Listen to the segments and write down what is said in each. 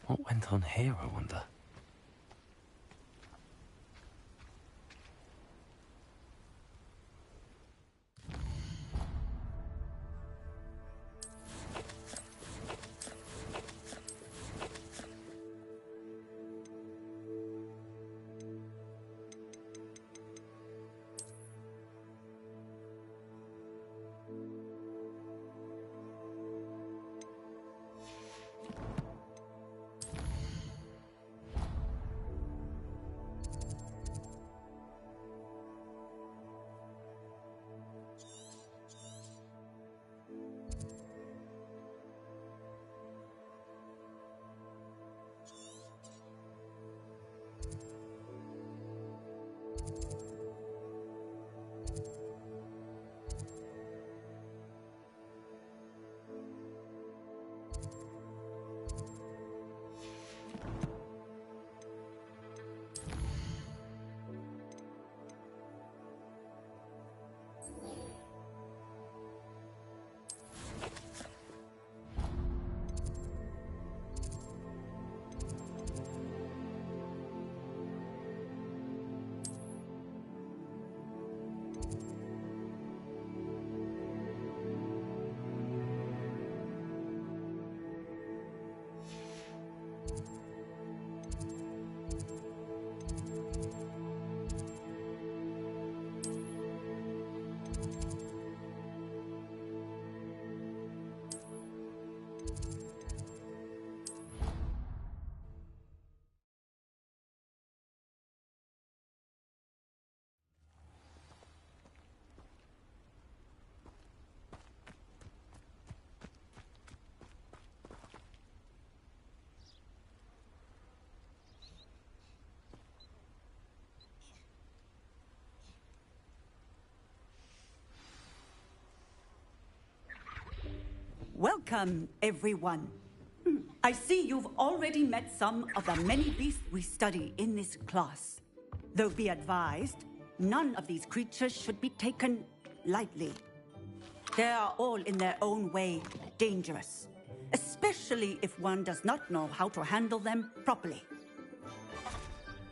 What went on here, I wonder? Welcome, everyone. I see you've already met some of the many beasts we study in this class. Though be advised, none of these creatures should be taken lightly. They are all in their own way dangerous, especially if one does not know how to handle them properly.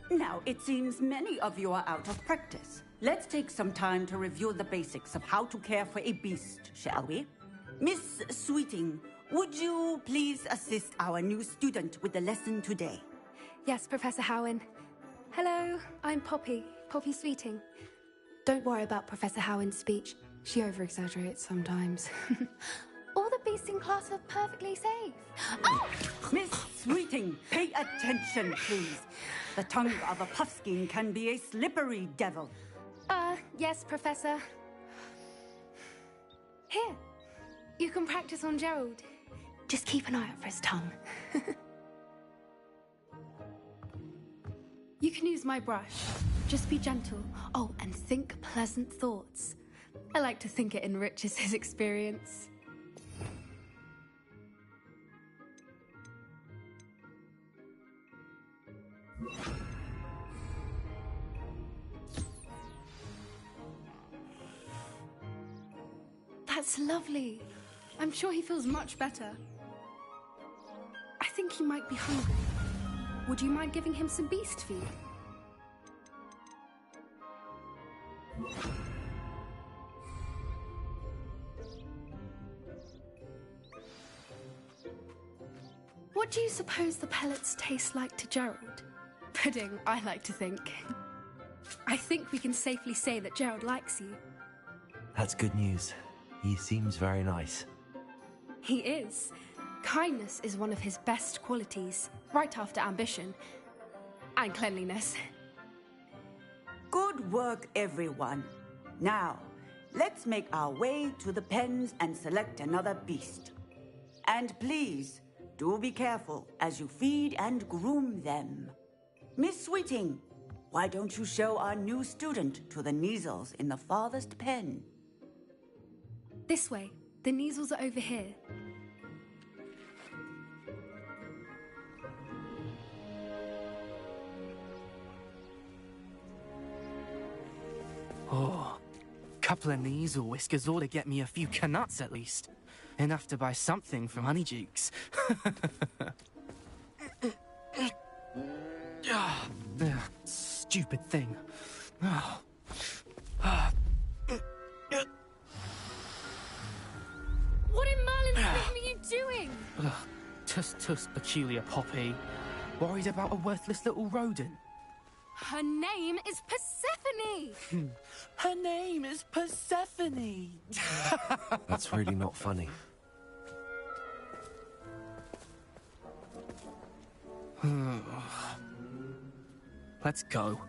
Now, it seems many of you are out of practice. Let's take some time to review the basics of how to care for a beast, shall we? Miss Sweeting, would you please assist our new student with the lesson today? Yes, Professor Howen. Hello, I'm Poppy Sweeting. Don't worry about Professor Howen's speech. She over-exaggerates sometimes. All the beasts in class are perfectly safe. Oh! Miss Sweeting, pay attention, please. The tongue of a puffskein can be a slippery devil. Yes, Professor. Here, you can practice on Gerald. Just keep an eye out for his tongue. You can use my brush. Just be gentle. Oh, and think pleasant thoughts. I like to think it enriches his experience. That's lovely. I'm sure he feels much better. I think he might be hungry. Would you mind giving him some beast feed? What do you suppose the pellets taste like to Gerald? Pudding, I like to think. I think we can safely say that Gerald likes you. That's good news. He seems very nice. He is. Kindness is one of his best qualities, right after ambition. And cleanliness. Good work, everyone. Now, let's make our way to the pens and select another beast. And please, do be careful as you feed and groom them. Miss Sweeting, why don't you show our new student to the Kneazles in the farthest pen? This way. The Kneazles are over here. Oh, couple of Kneazle whiskers ought to get me a few canuts at least. Enough to buy something from Honeydukes. Stupid thing. What in Merlin's name are you doing? Tuss, peculiar Poppy. Worried about a worthless little rodent? Her name is Persephone! Her name is Persephone! That's really not funny. Let's go.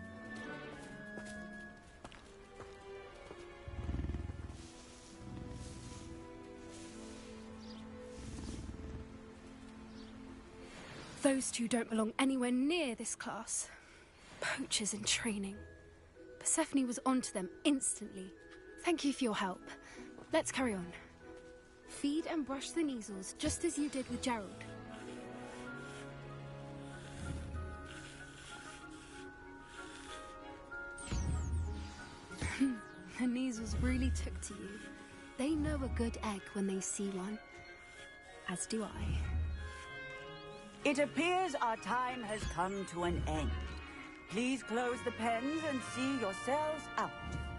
Those two don't belong anywhere near this class. Poachers in training. Persephone was onto them instantly. Thank you for your help. Let's carry on. Feed and brush the measles, just as you did with Gerald. The measles really took to you. They know a good egg when they see one. As do I. It appears our time has come to an end. Please close the pens and see yourselves out.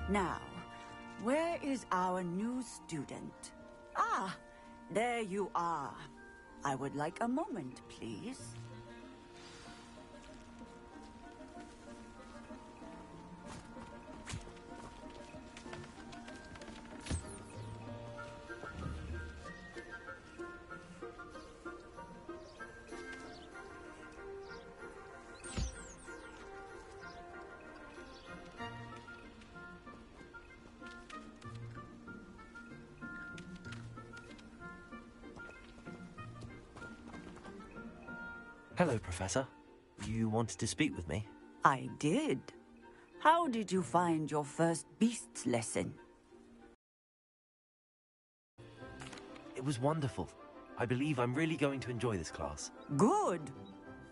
Now, where is our new student? Ah, there you are. I would like a moment, please. Hello, Professor. You wanted to speak with me? I did. How did you find your first beasts lesson? It was wonderful. I believe I'm really going to enjoy this class. Good.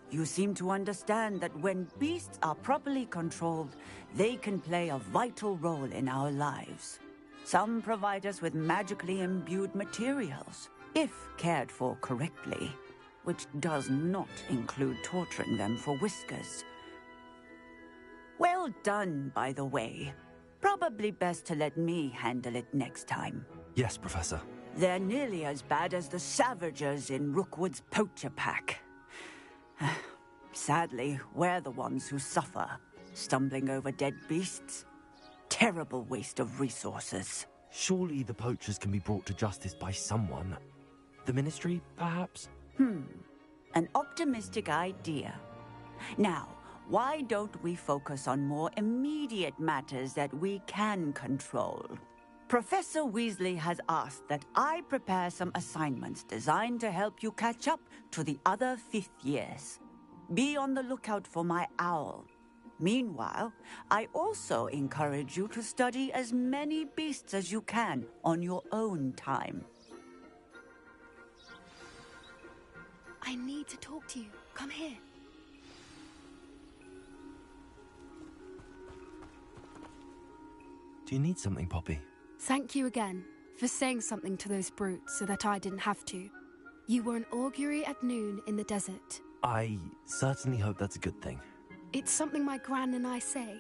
You seem to understand that when beasts are properly controlled, they can play a vital role in our lives. Some provide us with magically imbued materials, if cared for correctly, which does not include torturing them for whiskers. Well done, by the way. Probably best to let me handle it next time. Yes, Professor. They're nearly as bad as the Savagers in Rookwood's poacher pack. Sadly, we're the ones who suffer, stumbling over dead beasts. Terrible waste of resources. Surely the poachers can be brought to justice by someone. The Ministry, perhaps? An optimistic idea. Now, why don't we focus on more immediate matters that we can control? Professor Weasley has asked that I prepare some assignments designed to help you catch up to the other fifth years. Be on the lookout for my owl. Meanwhile, I also encourage you to study as many beasts as you can on your own time. I need to talk to you. Come here. Do you need something, Poppy? Thank you again for saying something to those brutes so that I didn't have to. You were an augury at noon in the desert. I certainly hope that's a good thing. It's something my gran and I say.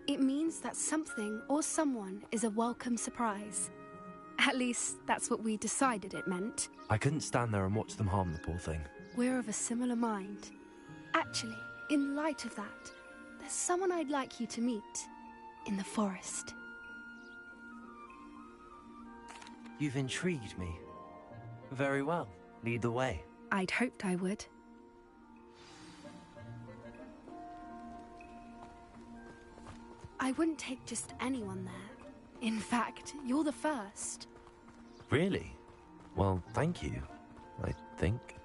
It means that something or someone is a welcome surprise. At least, that's what we decided it meant. I couldn't stand there and watch them harm the poor thing. We're of a similar mind. Actually, in light of that, there's someone I'd like you to meet. In the forest. You've intrigued me. Very well. Lead the way. I'd hoped I would. I wouldn't take just anyone there. In fact, you're the first. Really? Well, thank you, I think.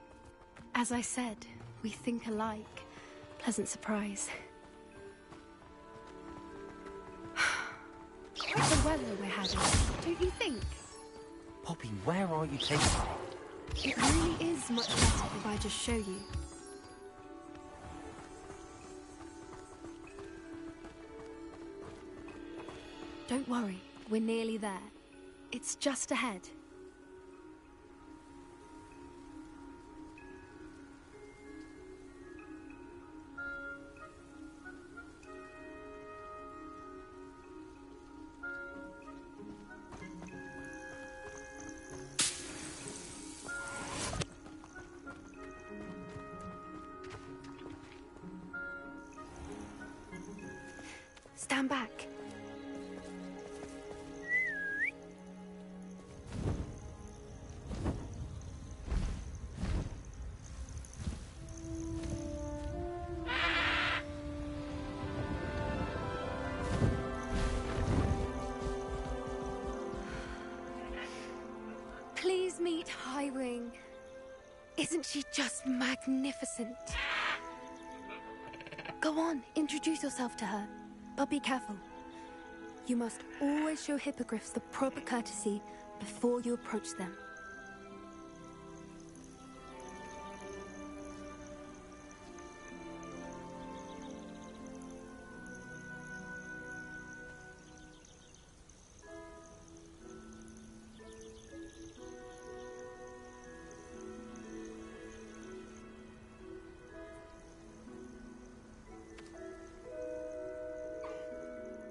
As I said, we think alike. Pleasant surprise. Quite the weather we're having, don't you think? Poppy, where are you taking me? It really is much better if I just show you. Don't worry, we're nearly there. It's just ahead. stand back. Please meet Highwing. Isn't she just magnificent? Go on, introduce yourself to her. But be careful. You must always show hippogriffs the proper courtesy before you approach them.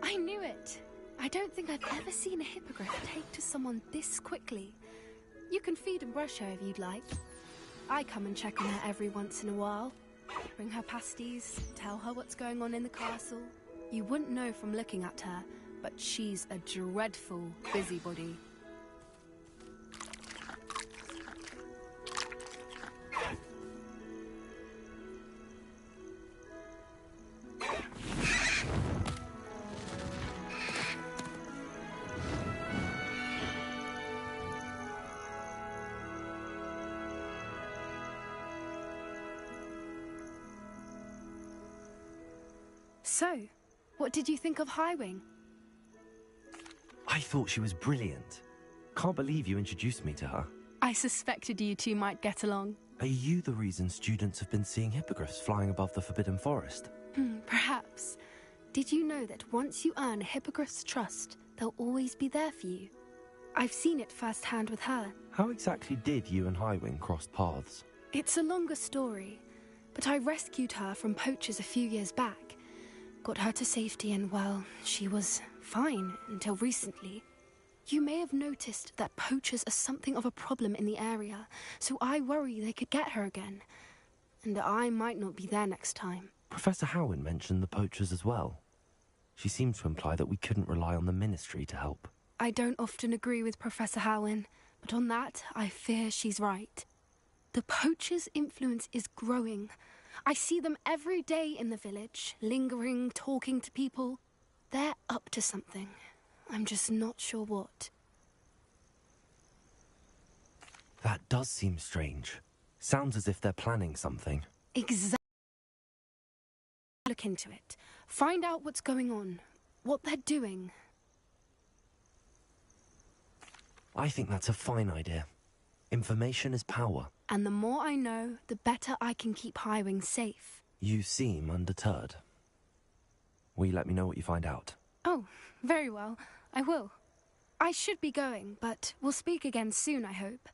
I knew it! I don't think I've ever seen a hippogriff take to someone this quickly. You can feed and brush her if you'd like. I come and check on her every once in a while. Bring her pasties, tell her what's going on in the castle. You wouldn't know from looking at her, but she's a dreadful busybody. So, what did you think of Highwing? I thought she was brilliant. Can't believe you introduced me to her. I suspected you two might get along. Are you the reason students have been seeing hippogriffs flying above the Forbidden Forest? Perhaps. Did you know that once you earn a hippogriff's trust, they'll always be there for you? I've seen it firsthand with her. How exactly did you and Highwing cross paths? It's a longer story, but I rescued her from poachers a few years back. Got her to safety and, well, she was fine until recently. You may have noticed that poachers are something of a problem in the area, so I worry they could get her again. And I might not be there next time. Professor Howin mentioned the poachers as well. She seemed to imply that we couldn't rely on the Ministry to help. I don't often agree with Professor Howin, but on that, I fear she's right. The poachers' influence is growing. I see them every day in the village, lingering, talking to people. They're up to something. I'm just not sure what. That does seem strange. Sounds as if they're planning something. Exactly. Look into it. Find out what's going on, what they're doing. I think that's a fine idea. Information is power. And the more I know, the better I can keep Highwing safe. You seem undeterred. Will you let me know what you find out? Oh, very well. I will. I should be going, but we'll speak again soon, I hope.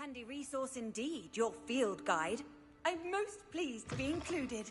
handy resource indeed, your field guide. I'm most pleased to be included.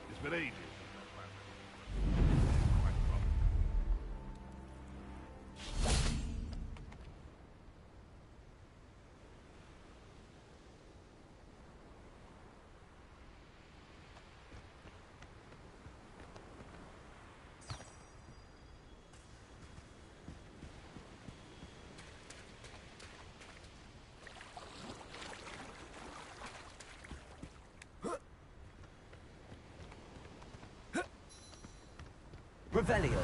It's been ages. Revelio.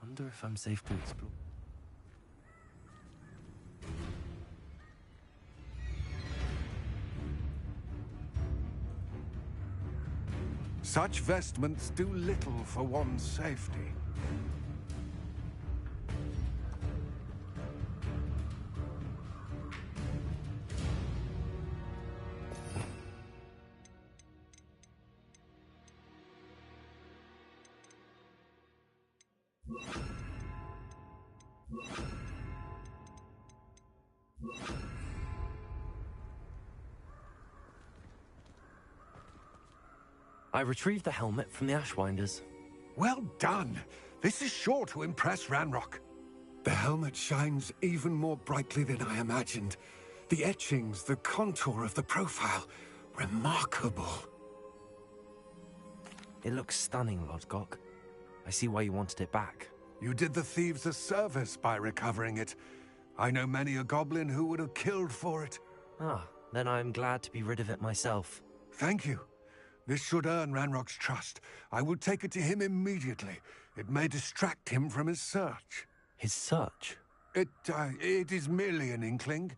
Wonder if I'm safe to explore. Such vestments do little for one's safety. I retrieved the helmet from the Ashwinders. Well done! This is sure to impress Ranrock. The helmet shines even more brightly than I imagined. The etchings, the contour of the profile, remarkable. It looks stunning, Lodgok. I see why you wanted it back. You did the thieves a service by recovering it. I know many a goblin who would have killed for it. Ah, then I'm glad to be rid of it myself. Thank you. This should earn Ranrock's trust. I will take it to him immediately. It may distract him from his search. His search? It is merely an inkling.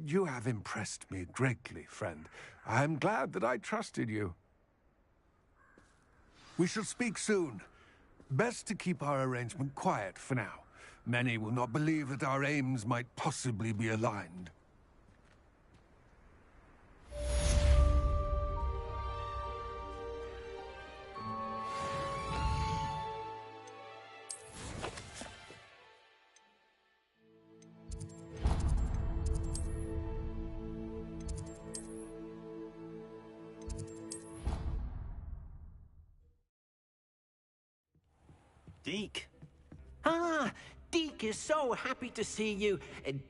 You have impressed me greatly, friend. I am glad that I trusted you. We shall speak soon. Best to keep our arrangement quiet for now. Many will not believe that our aims might possibly be aligned. Deke. Ah, Deke is so happy to see you.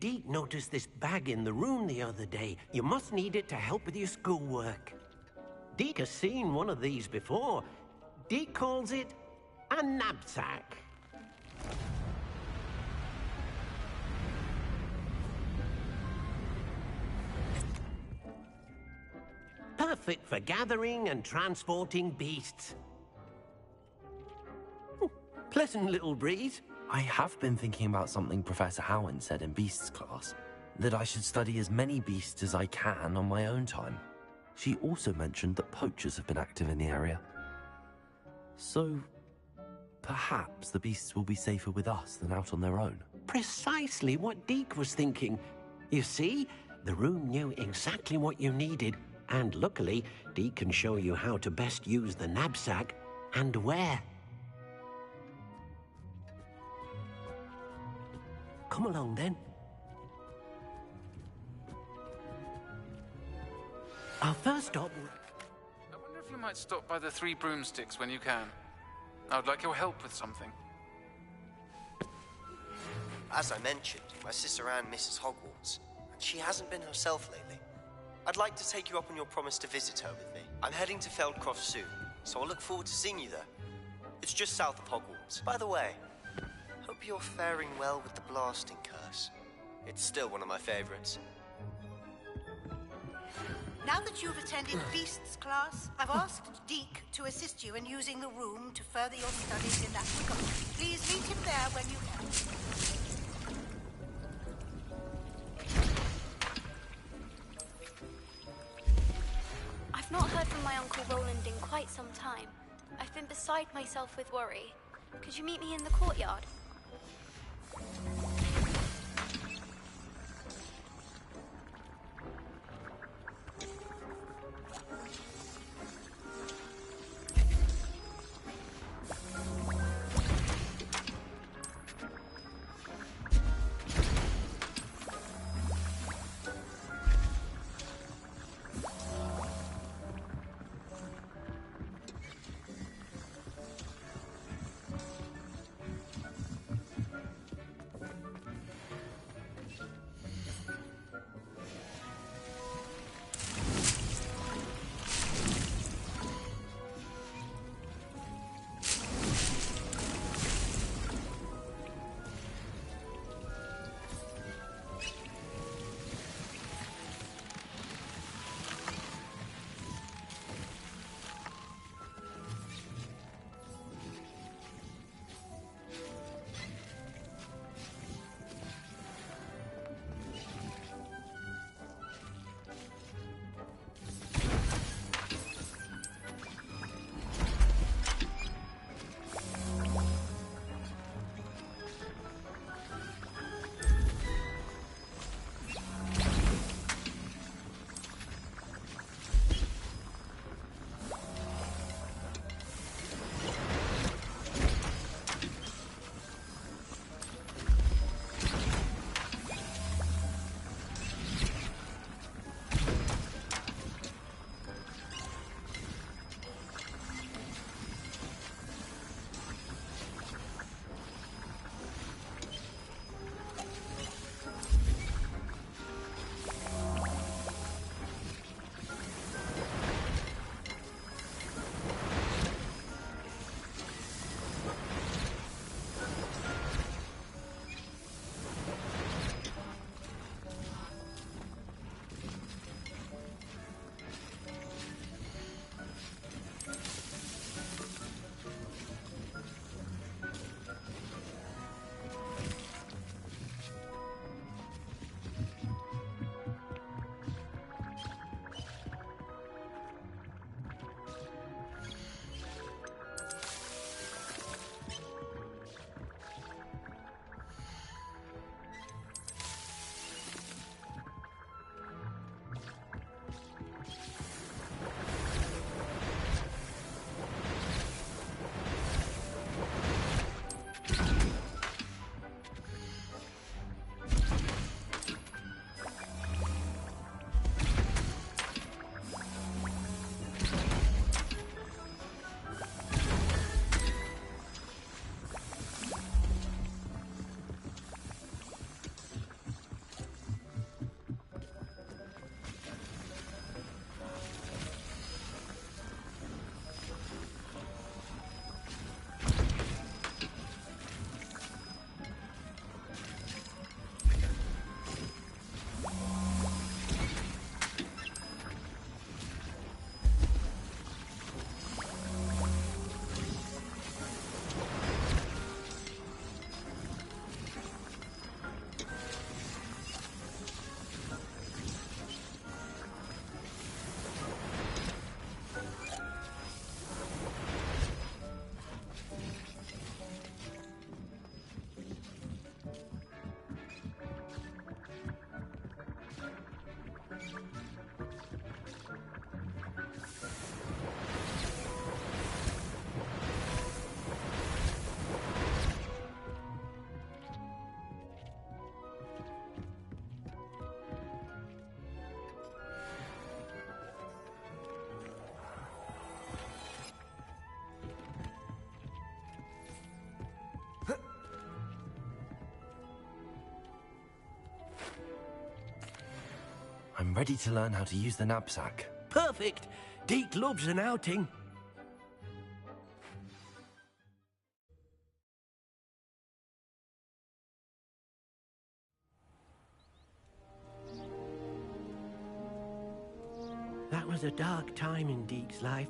Deke noticed this bag in the room the other day. You must need it to help with your schoolwork. Deke has seen one of these before. Deke calls it a knapsack. Perfect for gathering and transporting beasts. Pleasant little breeze. I have been thinking about something Professor Howin said in Beasts class, that I should study as many beasts as I can on my own time. She also mentioned that poachers have been active in the area. So, perhaps the beasts will be safer with us than out on their own. Precisely what Deke was thinking. You see, the room knew exactly what you needed, and luckily, Deke can show you how to best use the knapsack and where. Come along, then. Our first stop... I wonder if you might stop by the Three Broomsticks when you can. I would like your help with something. As I mentioned, my sister Anne misses Hogwarts, and she hasn't been herself lately. I'd like to take you up on your promise to visit her with me. I'm heading to Feldcroft soon, so I'll look forward to seeing you there. It's just south of Hogwarts. By the way, hope you're faring well with the blasting curse. It's still one of my favorites. Now that you've attended Beasts class, I've asked Deke to assist you in using the room to further your studies in that regard. Please meet him there when you can. I've not heard from my Uncle Roland in quite some time. I've been beside myself with worry. Could you meet me in the courtyard? ready to learn how to use the knapsack. Perfect! Deke loves an outing. That was a dark time in Deke's life.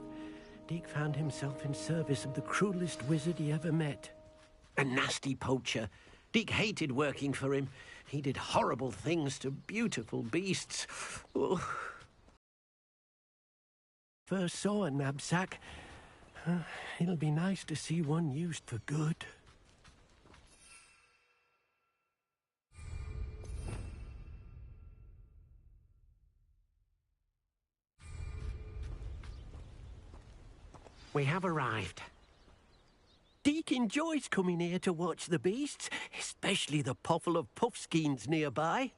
Deke found himself in service of the cruelest wizard he ever met. A nasty poacher. Deke hated working for him. He did horrible things to beautiful beasts. Oh. First saw a knapsack. It'll be nice to see one used for good. We have arrived. Deke enjoys coming here to watch the beasts, especially the potful of puffskeins nearby.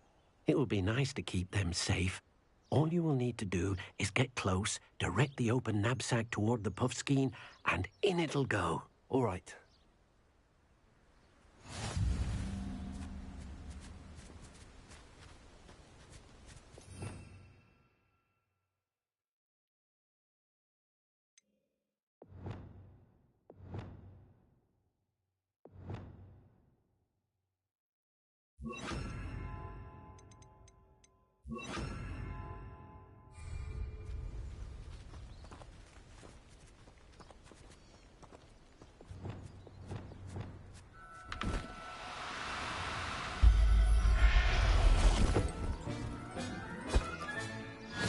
It will be nice to keep them safe. All you will need to do is get close, direct the open knapsack toward the puffskein, and in it'll go. All right.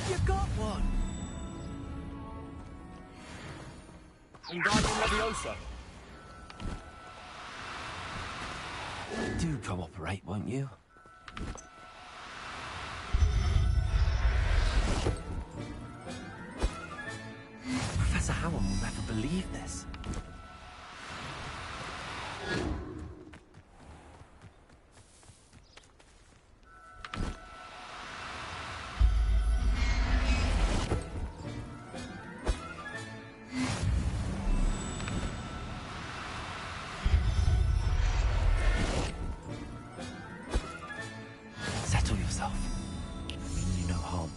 You got one! Wingardium Leviosa. Do cooperate, won't you? Professor Howard will never believe this. Settle yourself. Mean you no harm.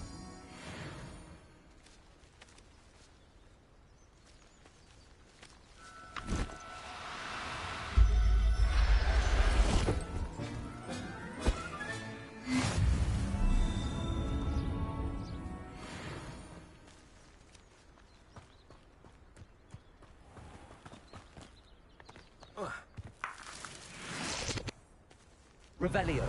Revelio.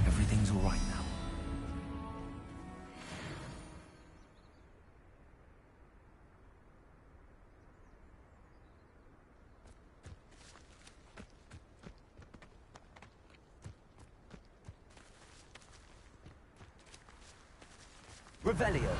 Everything's all right now. Revelio.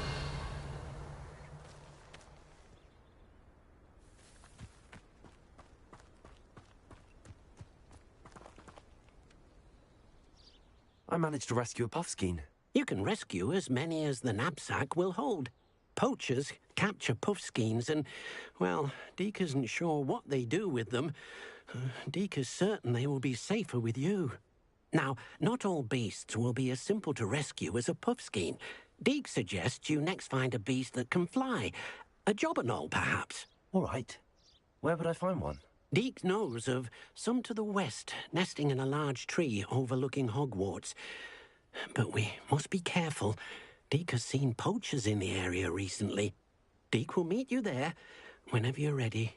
I managed to rescue a puffskein. You can rescue as many as the knapsack will hold. Poachers capture puffskeins and, well, Deke isn't sure what they do with them. Deke is certain they will be safer with you. Now, not all beasts will be as simple to rescue as a puffskein. Deke suggests you next find a beast that can fly. A jobberknoll, perhaps. All right. Where would I find one? Deke knows of some to the west, nesting in a large tree overlooking Hogwarts. But we must be careful. Deke has seen poachers in the area recently. Deke will meet you there whenever you're ready.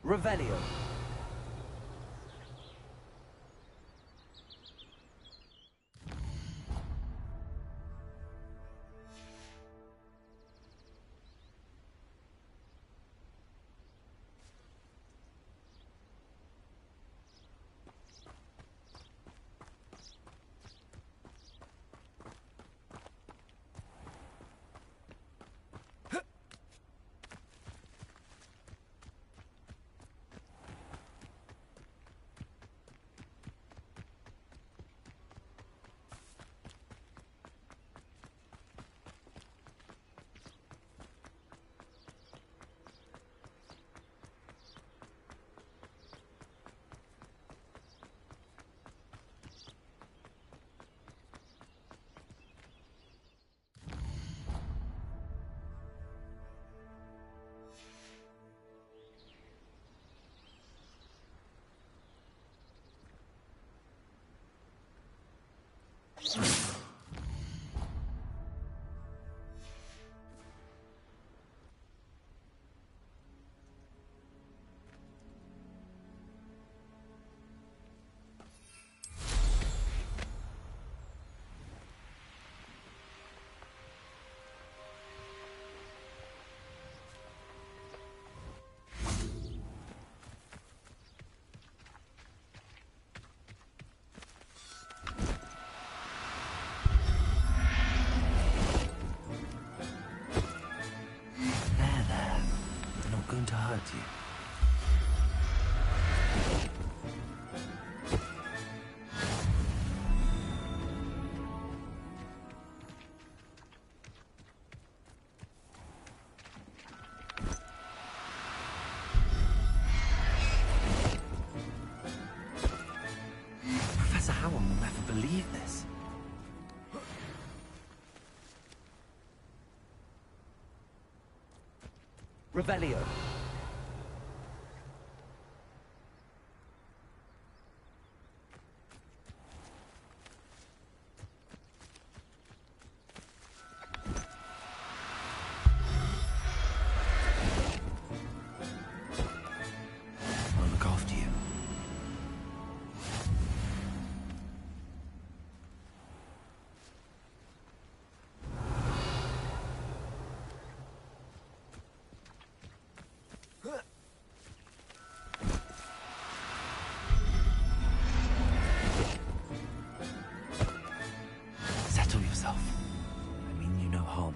Revelio. not going to hurt you. Professor Howard will never believe this. Revelio. I'll look after you. Settle yourself. I mean you no harm.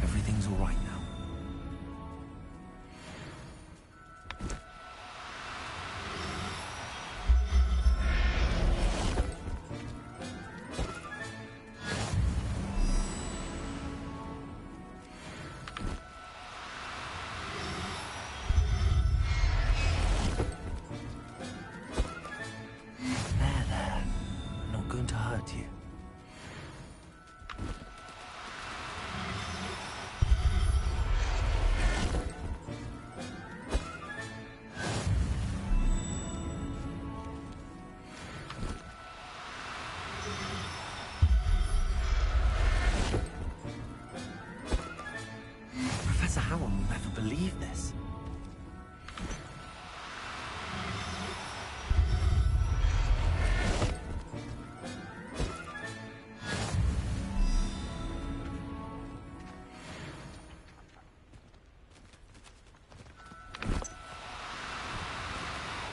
Everything's all right now. There. I'm not going to hurt you. Professor Howard will never believe this.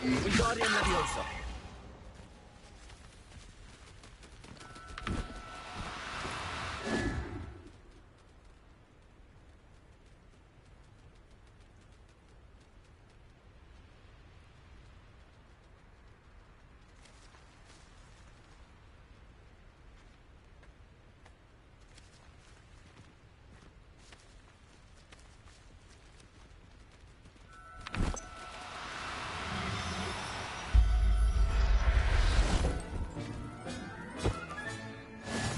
Wingardium Leviosa.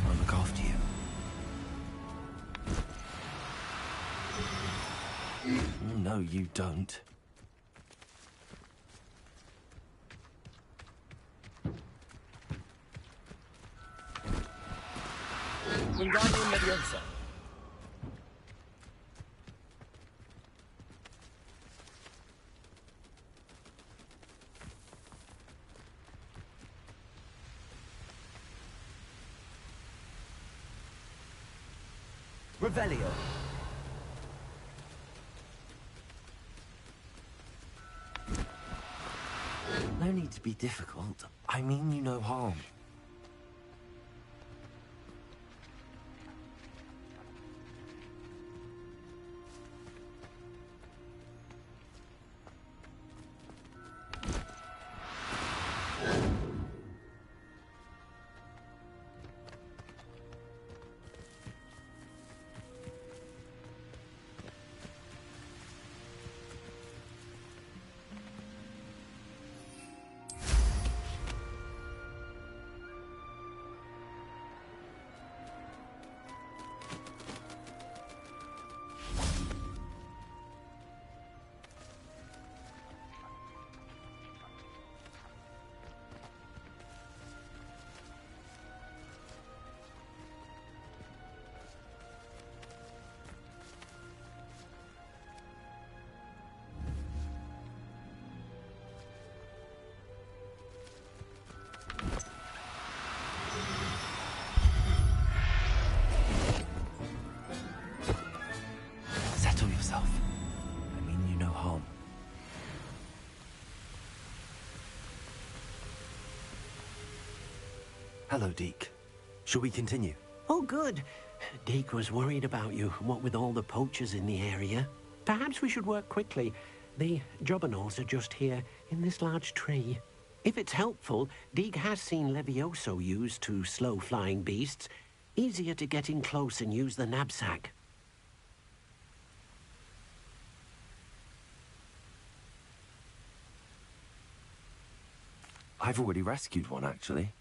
I'll look after you. Oh, no, you don't. Wingardium Leviosa. Revelio. No need to be difficult. I mean you no harm. Settle yourself. I mean you no harm. Hello, Deke. Shall we continue? Oh, good. Deke was worried about you, what with all the poachers in the area. Perhaps we should work quickly. The jobberknolls are just here, in this large tree. If it's helpful, Deke has seen Levioso used to slow flying beasts. Easier to get in close and use the knapsack. I've already rescued one, actually.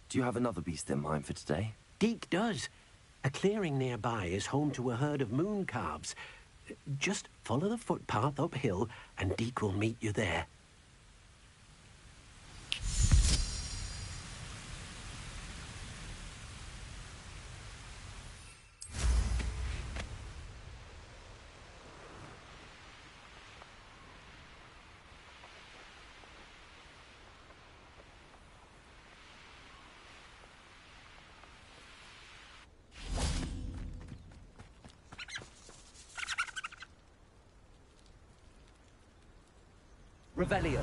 Do you have another beast in mind for today? Deke does. A clearing nearby is home to a herd of moon calves. Just follow the footpath uphill, and Deke will meet you there. Revelio.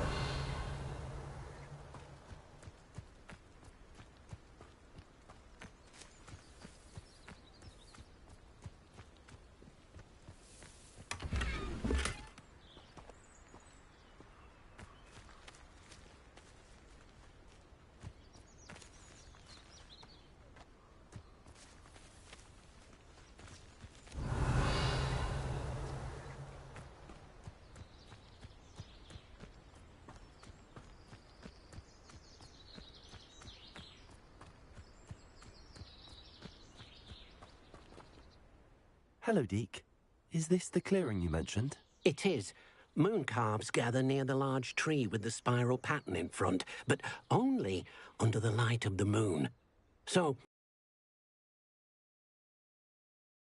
Hello, Deke. Is this the clearing you mentioned? It is. Moon calves gather near the large tree with the spiral pattern in front, but only under the light of the moon. So,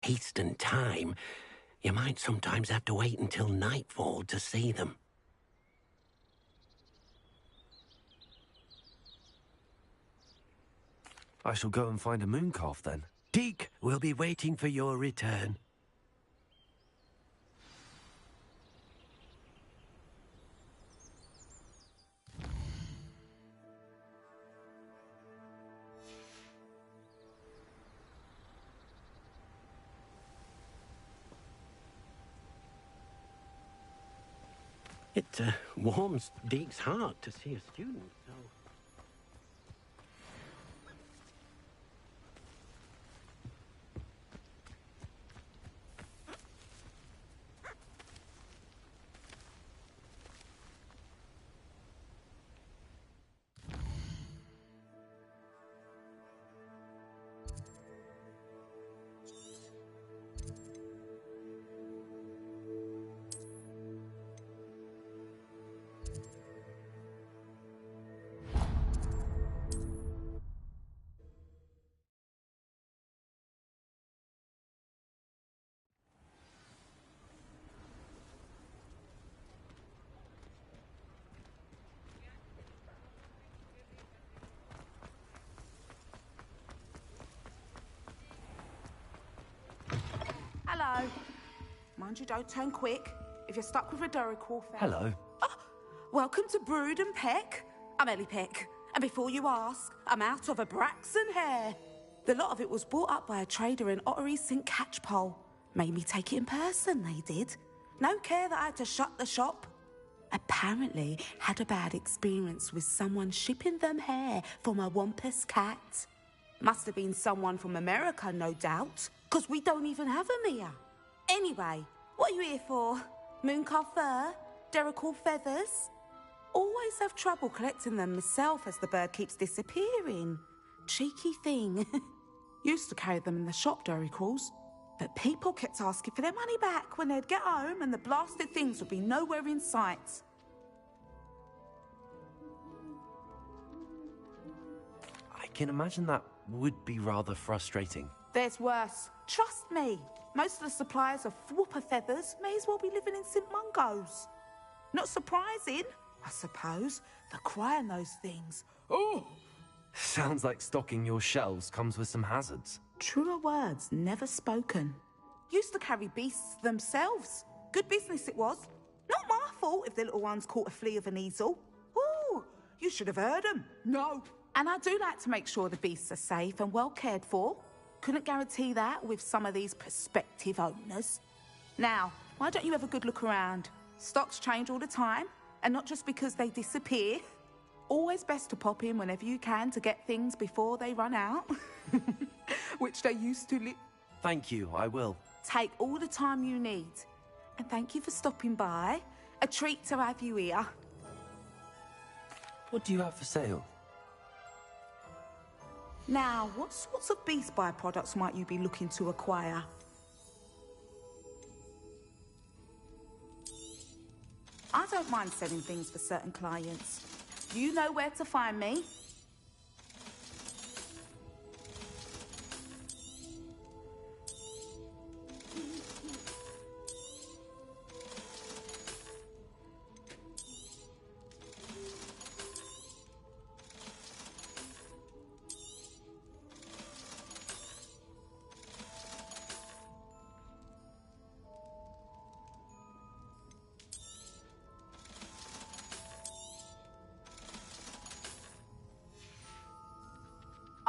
haste and time, you might sometimes have to wait until nightfall to see them. I shall go and find a moon calf then. Deke will be waiting for your return. It warms Deke's heart to see a student, so... Hello. Mind you don't turn quick. If you're stuck with a Duracell... Hello. welcome to Brood and Peck. I'm Ellie Peck, and before you ask, I'm out of a Braxton hair. The lot of it was bought up by a trader in Ottery St. Catchpole. Made me take it in person, they did. No care that I had to shut the shop. Apparently had a bad experience with someone shipping them hair for my Wampus cat. Must have been someone from America, no doubt, because we don't even have them here. Anyway, what are you here for? Mooncar fur? Derrickle feathers? Always have trouble collecting them myself as the bird keeps disappearing. Cheeky thing. Used to carry them in the shop, Derricles. But people kept asking for their money back when they'd get home and the blasted things would be nowhere in sight. I can imagine that would be rather frustrating. There's worse. Trust me. Most of the suppliers of whooper feathers may as well be living in St. Mungo's. Not surprising, I suppose. The cry on those things. Oh! Sounds like stocking your shelves comes with some hazards. Truer words never spoken. Used to carry beasts themselves. Good business it was. Not my fault if the little ones caught a flea of an easel. Ooh, you should have heard them. No. And I do like to make sure the beasts are safe and well cared for. Couldn't guarantee that with some of these prospective owners. Now, why don't you have a good look around? Stocks change all the time, and not just because they disappear. Always best to pop in whenever you can to get things before they run out. Which they used to Thank you, I will. Take all the time you need. And thank you for stopping by. A treat to have you here. What do you have for sale? Now, what sorts of beast byproducts might you be looking to acquire? I don't mind selling things for certain clients. You know where to find me.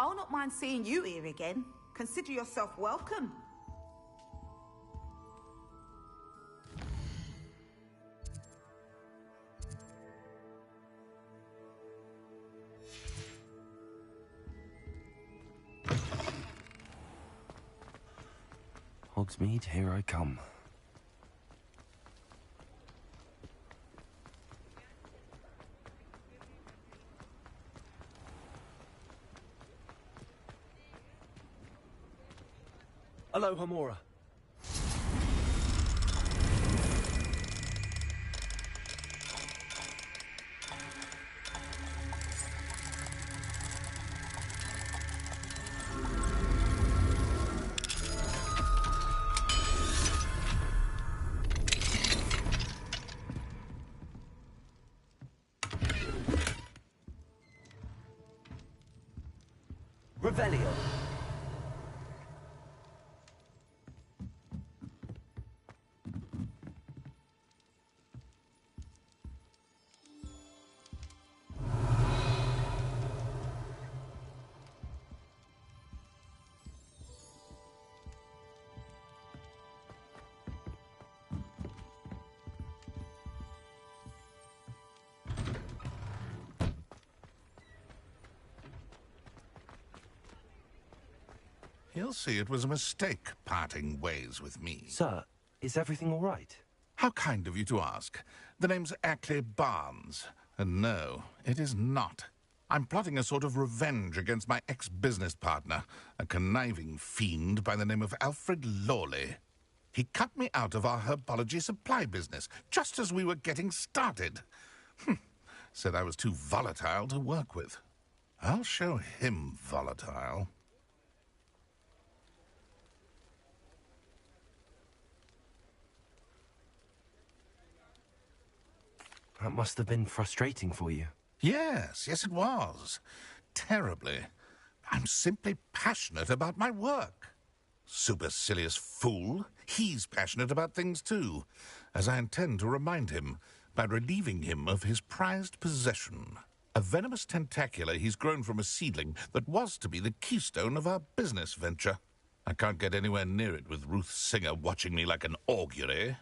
I'll not mind seeing you here again. Consider yourself welcome. Hogsmeade, here I come. Hello, Hamora. Revelio. He'll see it was a mistake parting ways with me. Sir, is everything all right? How kind of you to ask. The name's Ackley Barnes. And no, it is not. I'm plotting a sort of revenge against my ex-business partner, a conniving fiend by the name of Alfred Lawley. He cut me out of our herbology supply business, just as we were getting started. Said I was too volatile to work with. I'll show him volatile. That must have been frustrating for you. Yes, it was. Terribly. I'm simply passionate about my work. Supercilious fool. He's passionate about things too, as I intend to remind him by relieving him of his prized possession. A venomous tentacula he's grown from a seedling that was to be the keystone of our business venture. I can't get anywhere near it with Ruth Singer watching me like an augury.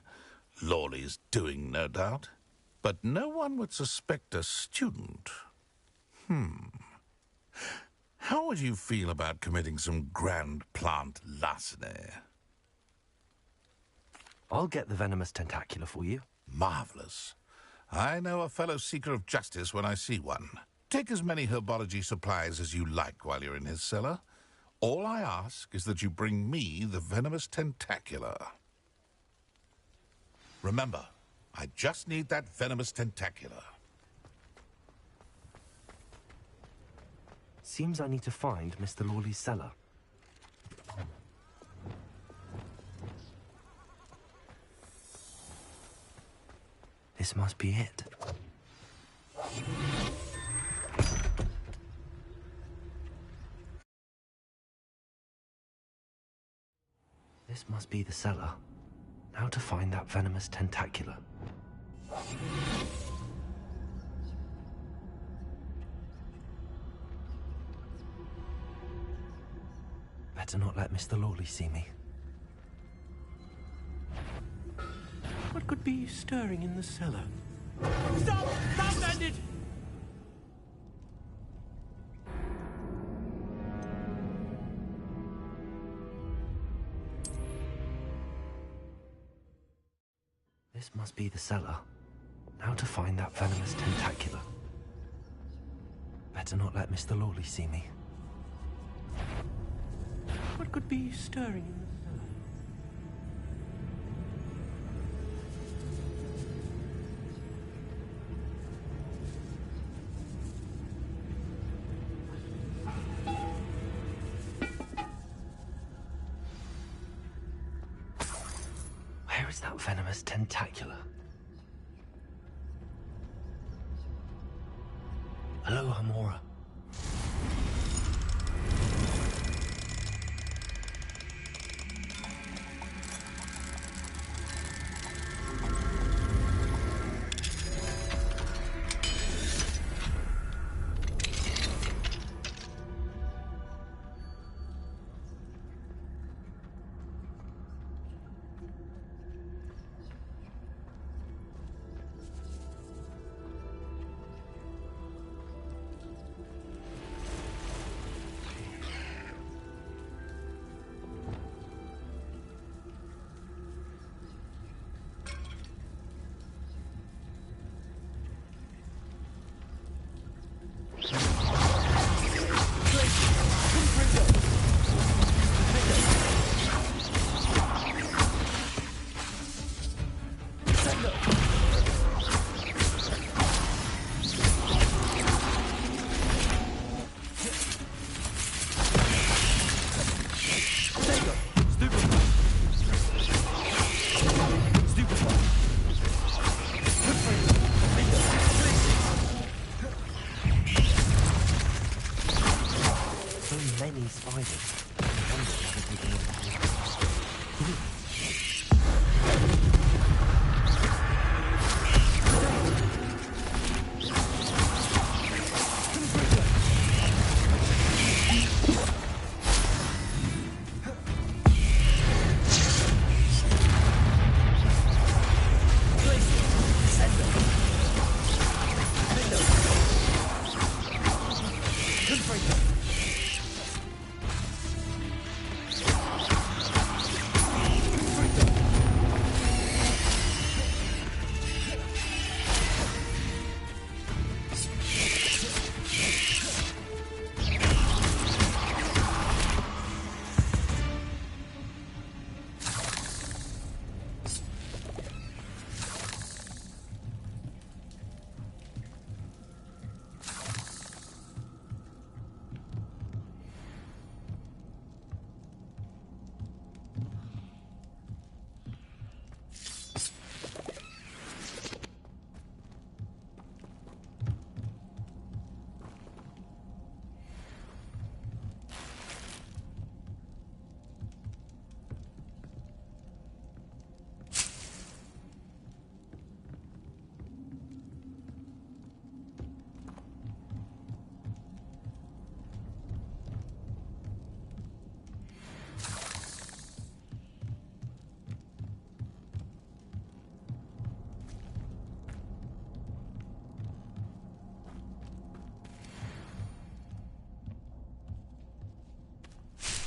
Lawley's doing, no doubt. But no one would suspect a student. How would you feel about committing some grand plant larceny? I'll get the venomous tentacula for you. Marvelous. I know a fellow seeker of justice when I see one. Take as many herbology supplies as you like while you're in his cellar. All I ask is that you bring me the venomous tentacula. Remember, I just need that venomous tentacula. Seems I need to find Mr. Lawley's cellar. This must be it. This must be the cellar. Now to find that venomous tentacula. Better not let Mr. Lawley see me. What could be stirring in the cellar? Stop! Stop, bandit! This must be the cellar. Now to find that venomous tentacula. Better not let Mr. Lawley see me. What could be stirring in the cellar? Where is that venomous tentacula? Hello, Hamora.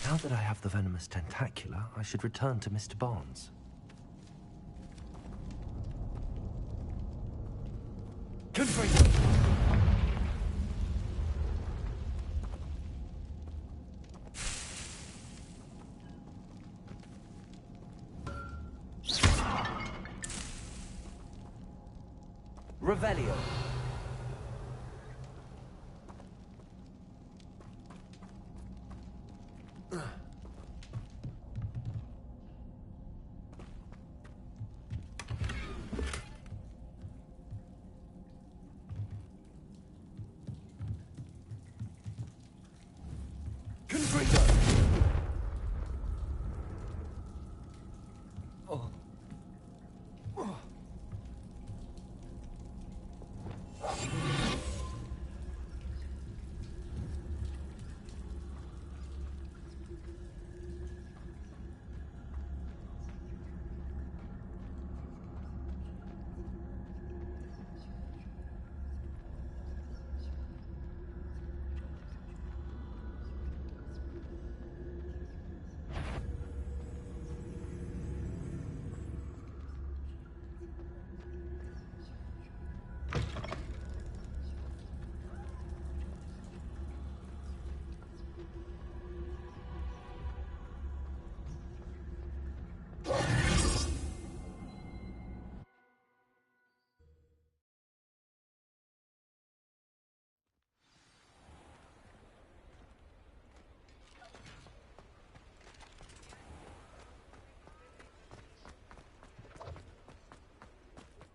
Now that I have the venomous tentacula, I should return to Mr. Barnes. Revelio.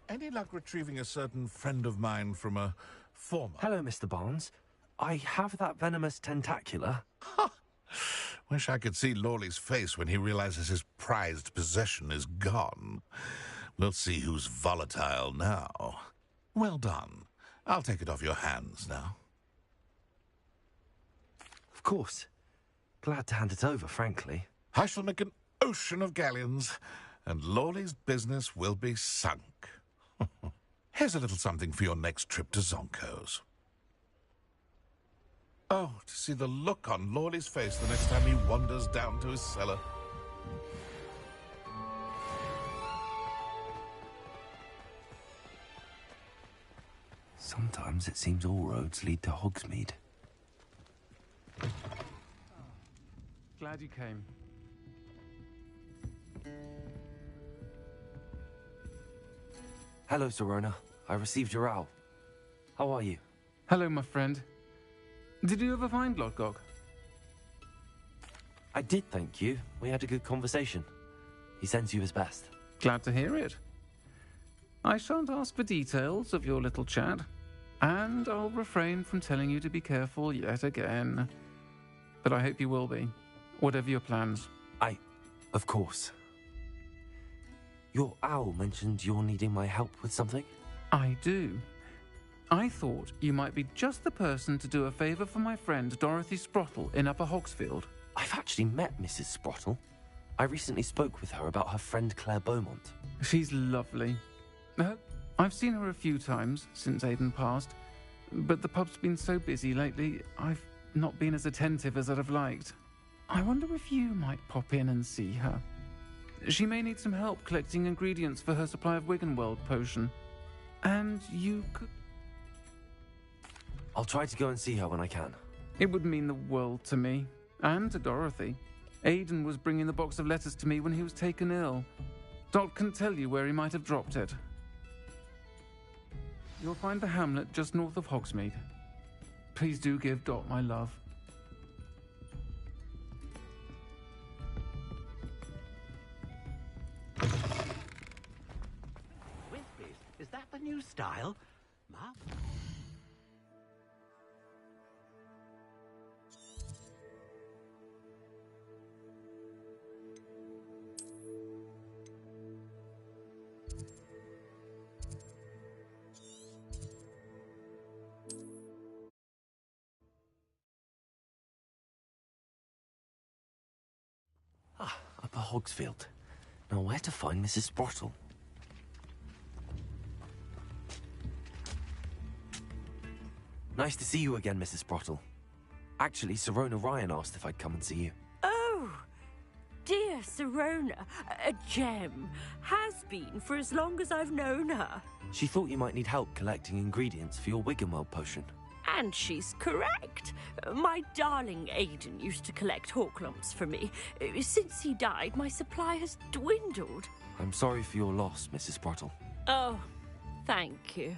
Any luck retrieving a certain friend of mine from a former... Hello, Mr. Barnes. I have that venomous tentacula. Wish I could see Lawley's face when he realizes his prized possession is gone. We'll see who's volatile now. Well done. I'll take it off your hands now. Of course. Glad to hand it over, frankly. I shall make an ocean of galleons, and Lawley's business will be sunk. Here's a little something for your next trip to Zonko's. Oh, to see the look on Lawley's face the next time he wanders down to his cellar. Sometimes it seems all roads lead to Hogsmeade. Glad you came. Hello, Sirona. I received your owl. How are you? Hello, my friend. Did you ever find Lodgok? I did, thank you. We had a good conversation. He sends you his best. Glad to hear it. I shan't ask for details of your little chat, and I'll refrain from telling you to be careful yet again. But I hope you will be, whatever your plans. Of course. Your owl mentioned you're needing my help with something? I do. I thought you might be just the person to do a favour for my friend Dorothy Sprottle in Upper Hogsfield. I've actually met Mrs. Sprottle. I recently spoke with her about her friend Claire Beaumont. She's lovely. I've seen her a few times since Aidan passed, but the pub's been so busy lately, I've not been as attentive as I'd have liked. I wonder if you might pop in and see her. She may need some help collecting ingredients for her supply of Wiggenweld potion. And you could... I'll try to go and see her when I can. It would mean the world to me, and to Dorothy. Aidan was bringing the box of letters to me when he was taken ill. Dot can tell you where he might have dropped it. You'll find the hamlet just north of Hogsmeade. Please do give Dot my love. Whispers, is that the new style? Mark? Upper Hogsfield. Now where to find Mrs. Sprottle? Nice to see you again, Mrs. Sprottle. Actually, Sirona Ryan asked if I'd come and see you. Oh, Sirona, a gem, has been for as long as I've known her. She thought you might need help collecting ingredients for your Wiggenweld potion. And she's correct. My darling Aiden used to collect Hawklumps for me. Since he died, my supply has dwindled. I'm sorry for your loss, Mrs. Sprottle. Oh, thank you.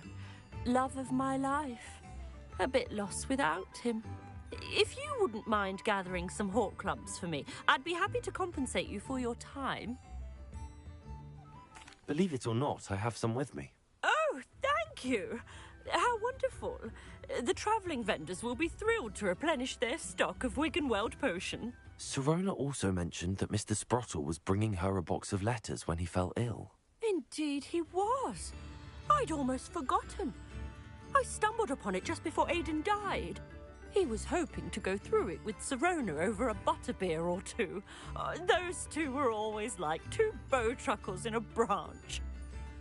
Love of my life. A bit lost without him. If you wouldn't mind gathering some Hawklumps for me, I'd be happy to compensate you for your time. Believe it or not, I have some with me. Oh, thank you. How wonderful. The travelling vendors will be thrilled to replenish their stock of Wiggenweld potion. Sirona also mentioned that Mr. Sprottle was bringing her a box of letters when he fell ill. Indeed he was. I'd almost forgotten. I stumbled upon it just before Aiden died. He was hoping to go through it with Sirona over a butterbeer or two. Those two were always like two bowtruckles in a branch.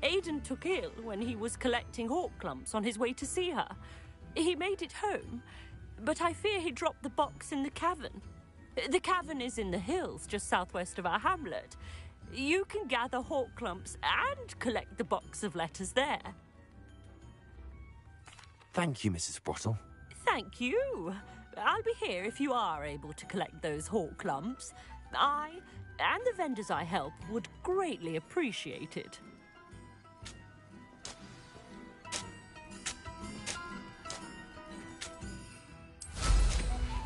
Aiden took ill when he was collecting Hawklumps on his way to see her. He made it home, but I fear he dropped the box in the cavern. The cavern is in the hills just southwest of our hamlet. You can gather Hawklumps and collect the box of letters there. Thank you, Mrs. Sprottle. Thank you. I'll be here if you are able to collect those Hawklumps. I and the vendors I help would greatly appreciate it.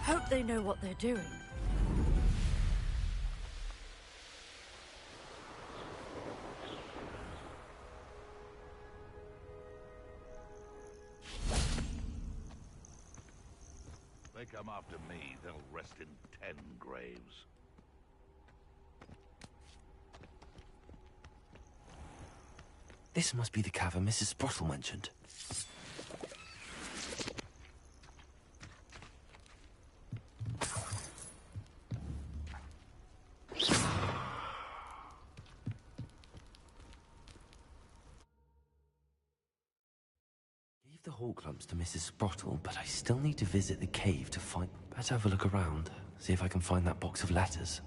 Hope they know what they're doing. They come after me, they'll rest in 10 graves. This must be the cavern Mrs. Sprottle mentioned. Gave the Hawklumps to Mrs. Sprottle, but I still need to visit the cave to find... Better have a look around, see if I can find that box of letters.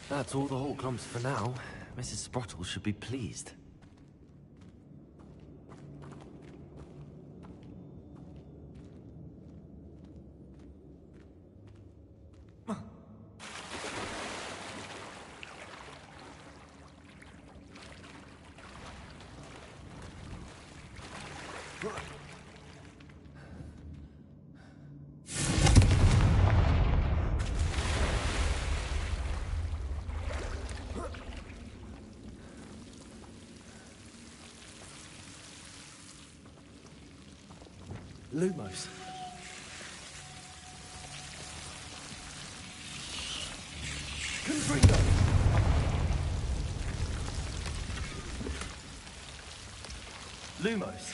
That's all the Hawklumps for now. Mrs. Sprottle should be pleased. Lumos. Confringo. Lumos.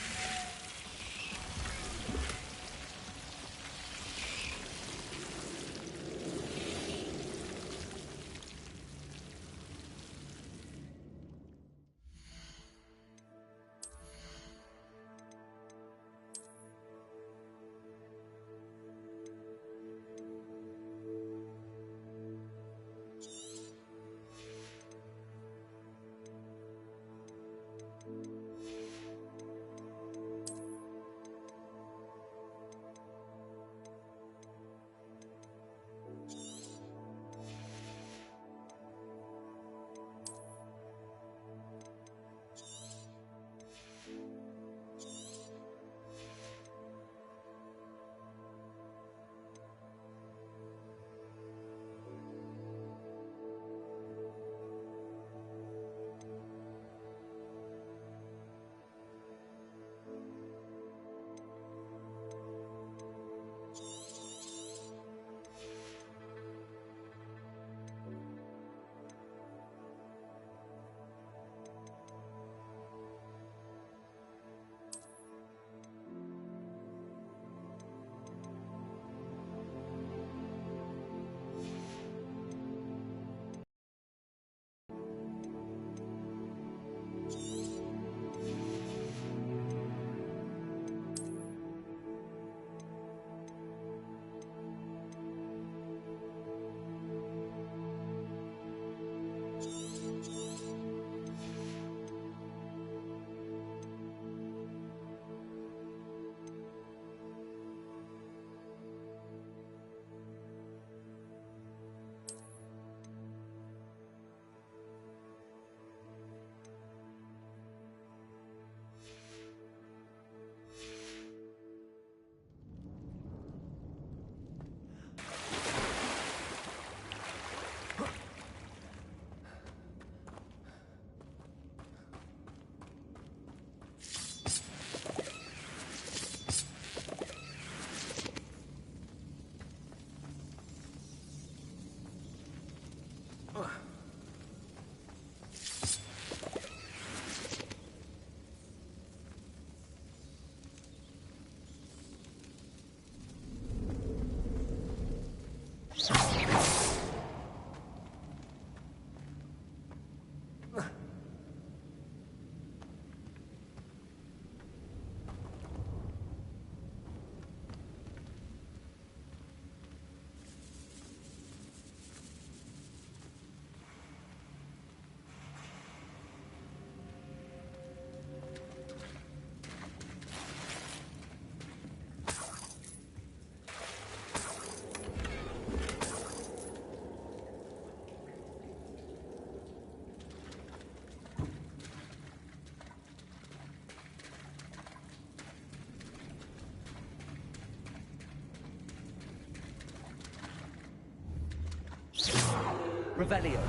Revelio.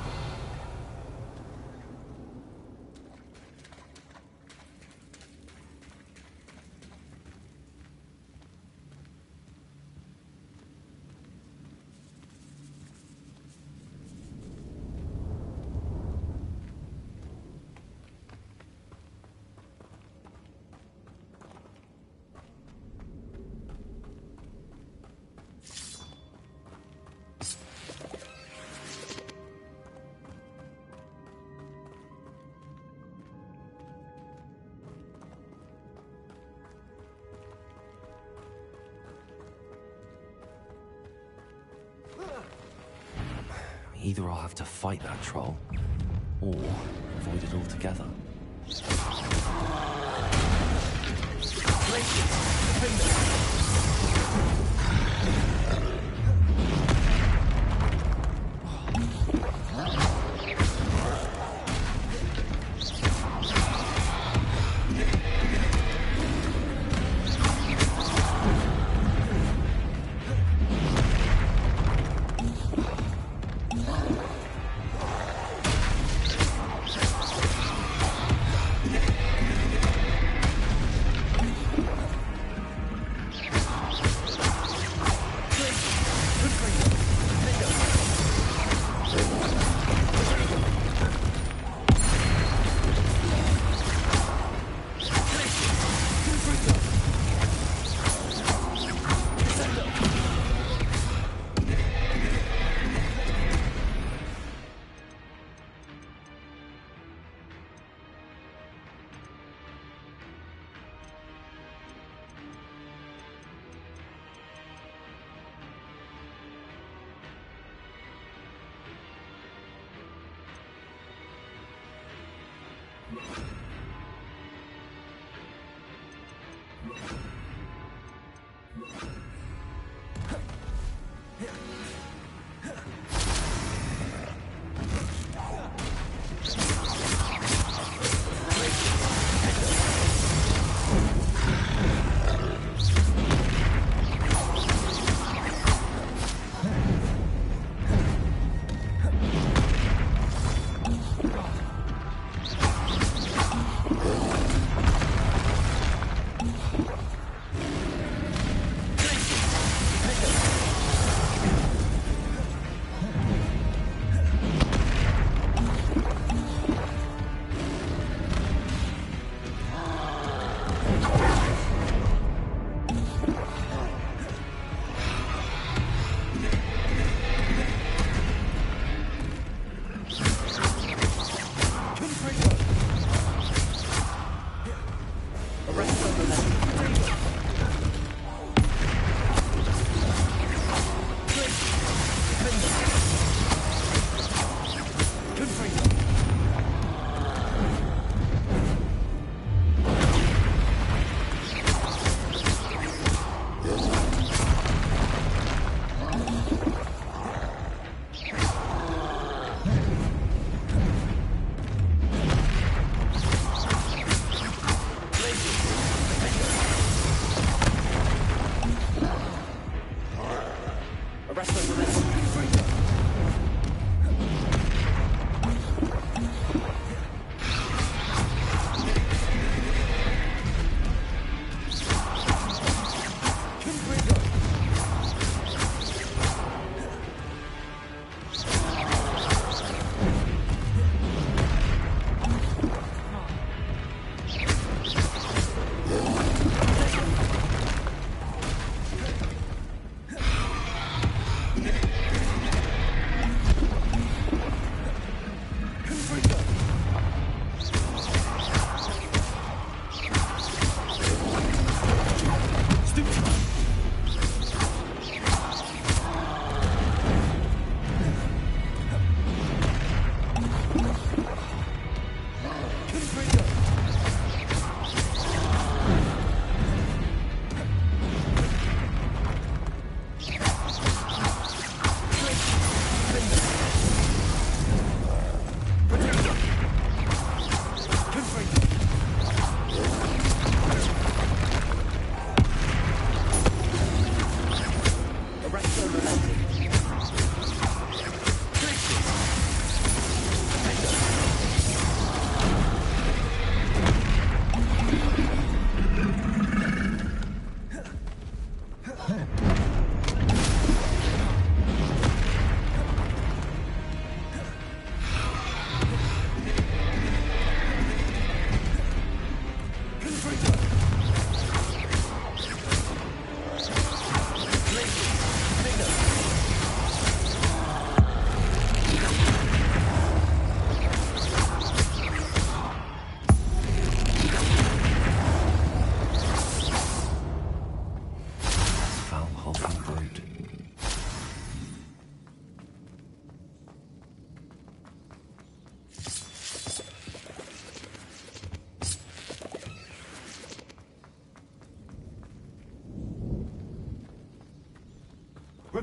Either I'll have to fight that troll, or avoid it altogether.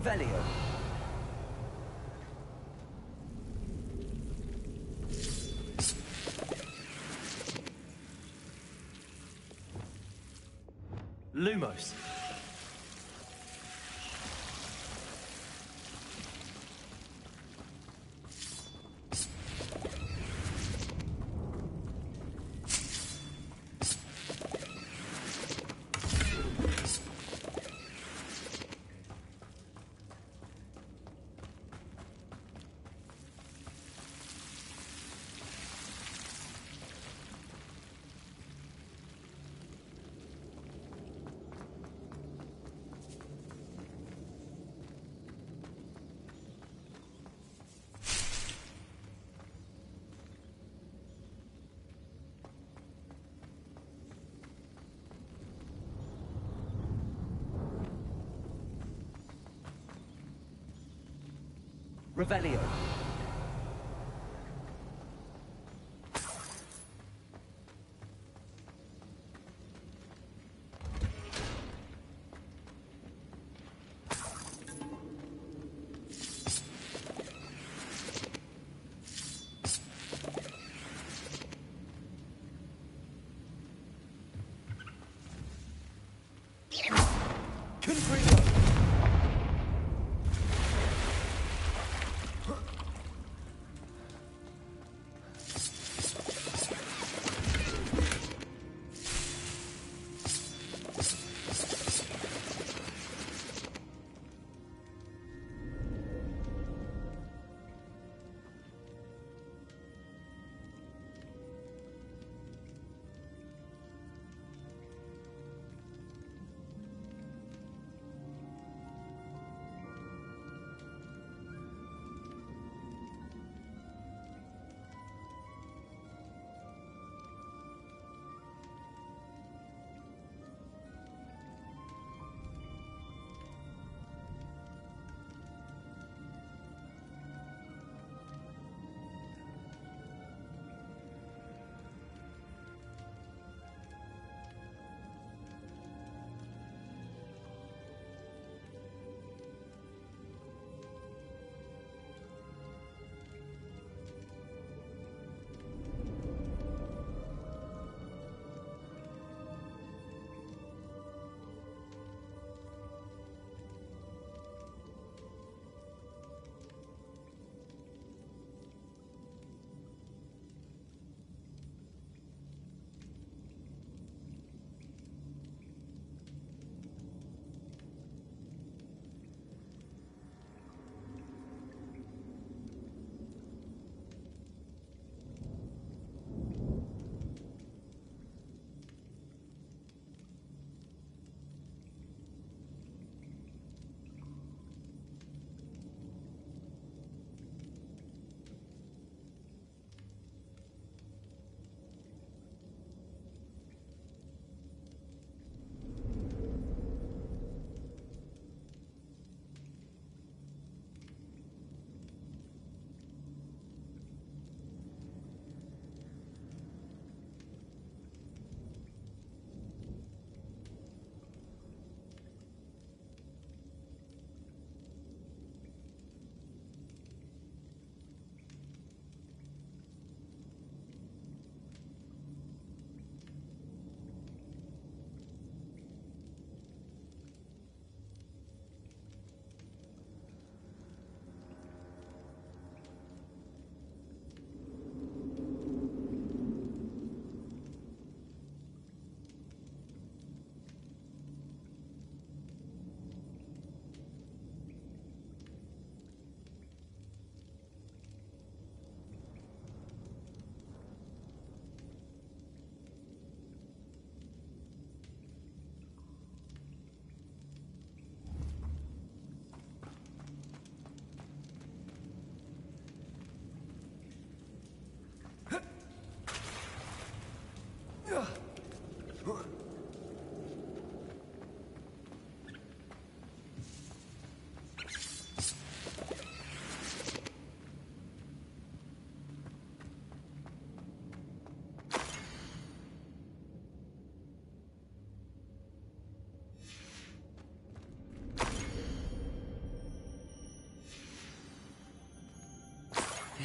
Revelio. Lumos. Revelio. Confringo.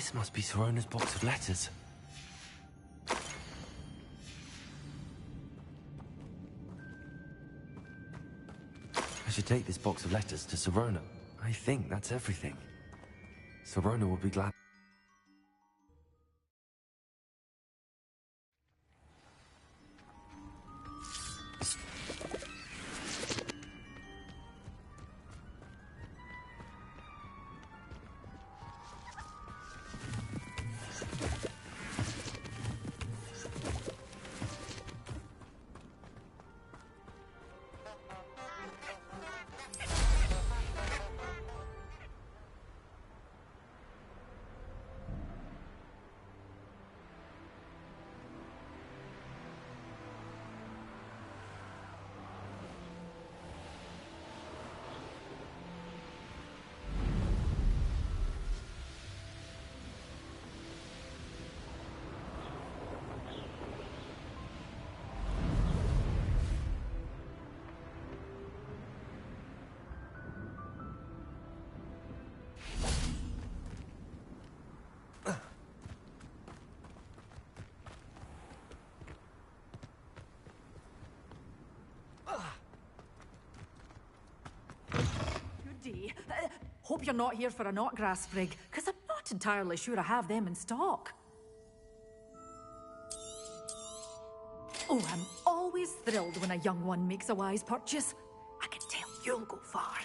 This must be Sorona's box of letters. I should take this box of letters to Sorona. I think that's everything. Sorona will be glad. Hope you're not here for a knotgrass sprig, because I'm not entirely sure I have them in stock. Oh, I'm always thrilled when a young one makes a wise purchase. I can tell you'll go far.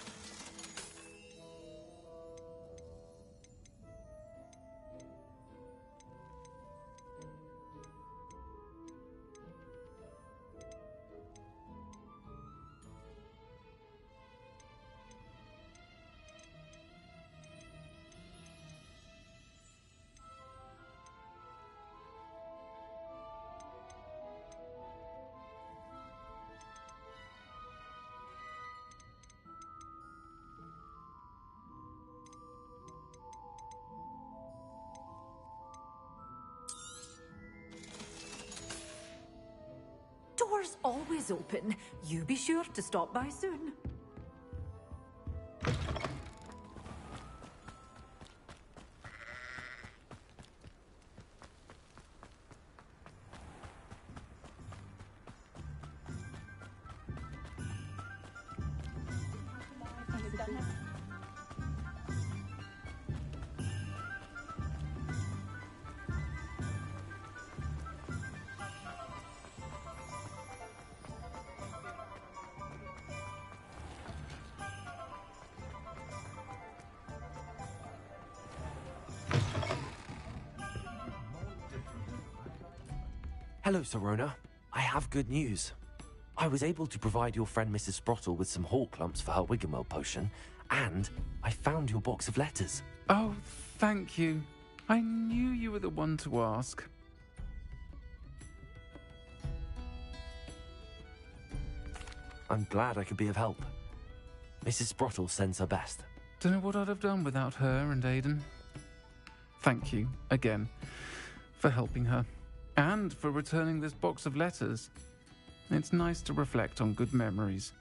Door's always open. You be sure to stop by soon. Hello, Sorona. I have good news. I was able to provide your friend Mrs. Sprottle with some hawk lumps for her Wiggenweld potion, and I found your box of letters. Oh, thank you. I knew you were the one to ask. I'm glad I could be of help. Mrs. Sprottle sends her best. Don't know what I'd have done without her and Aidan. Thank you, again, for helping her. And for returning this box of letters. It's nice to reflect on good memories.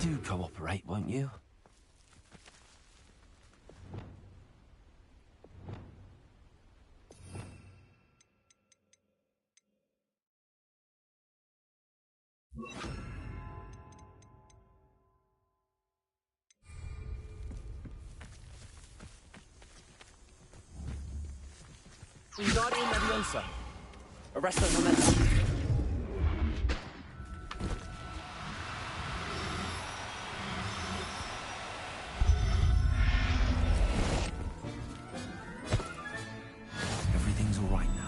Do cooperate, won't you? Wingardium Leviosa. Arresto momentum. Everything's all right now.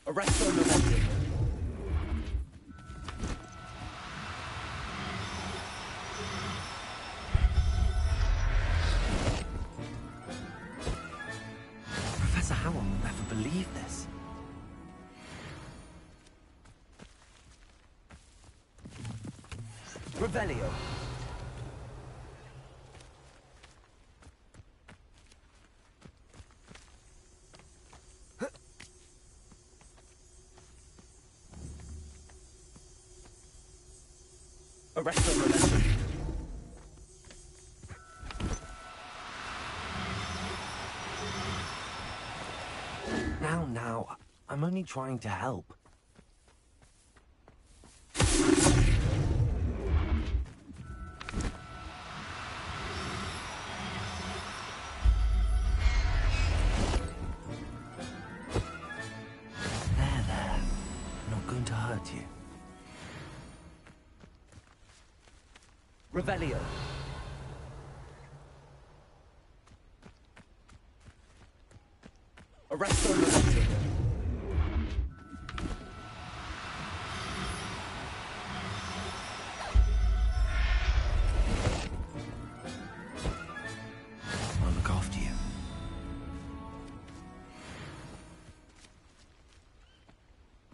Arresto momentum. Professor Howell will never believe this. Revelio. Arresto momentum. Now, I'm only trying to help. There. I'm not going to hurt you. Revelio. Arresto momentum. I'll look after you.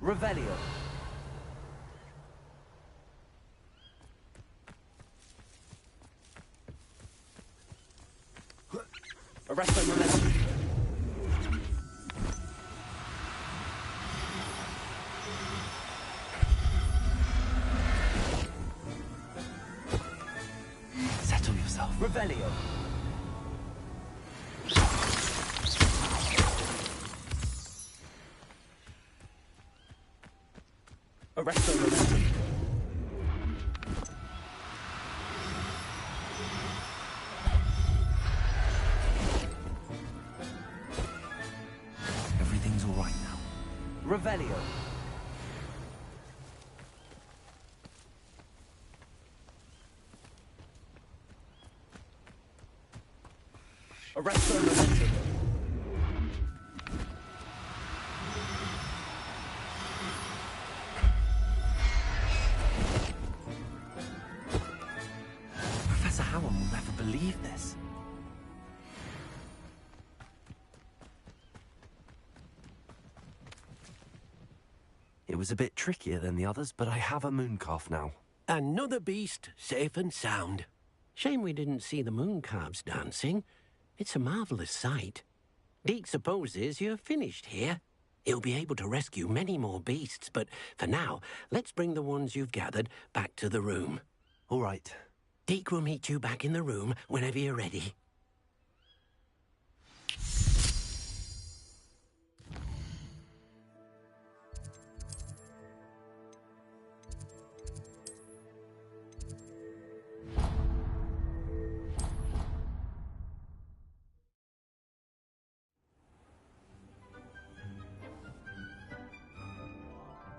Revelio. Arresto momentum. Settle yourself. Revelio. Arresto momentum. Everything's all right now. Revelio. Arresto momentum. Professor Howell will never believe this. It was a bit trickier than the others, but I have a mooncalf now. Another beast, safe and sound. Shame we didn't see the mooncalves dancing. It's a marvelous sight. Deke supposes you're finished here. He'll be able to rescue many more beasts, but for now, let's bring the ones you've gathered back to the room. All right. Deke will meet you back in the room whenever you're ready.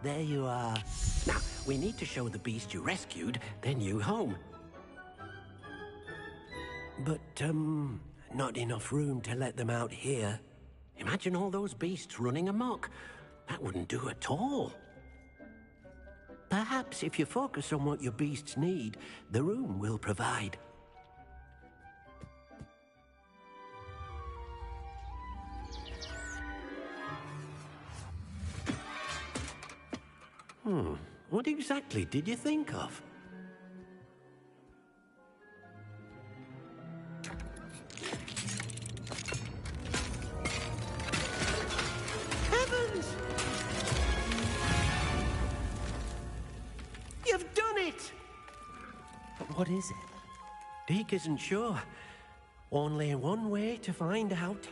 There you are. Now, we need to show the beast you rescued their new home. But, not enough room to let them out here. Imagine all those beasts running amok. That wouldn't do at all. Perhaps if you focus on what your beasts need, the room will provide. What exactly did you think of? Heavens! You've done it! But what is it? Deke isn't sure. Only one way to find out.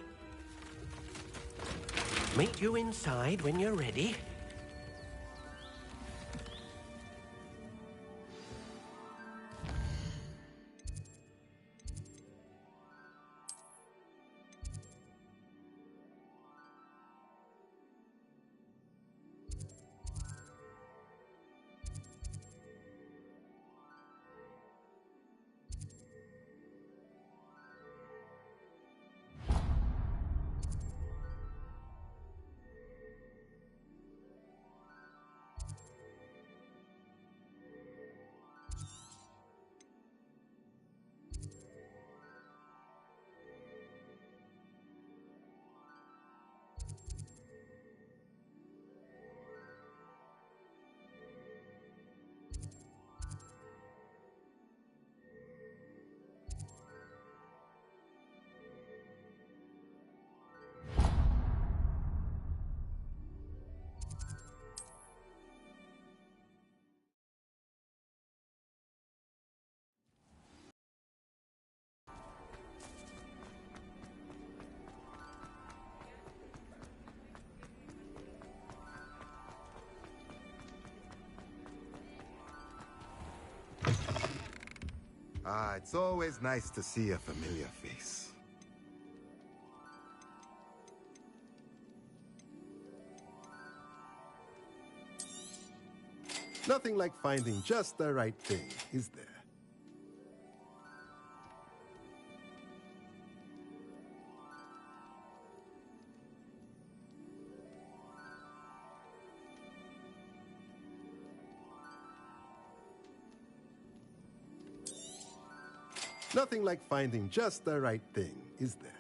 Meet you inside when you're ready. Ah, it's always nice to see a familiar face. Nothing like finding just the right thing, is there? Nothing like finding just the right thing, is there?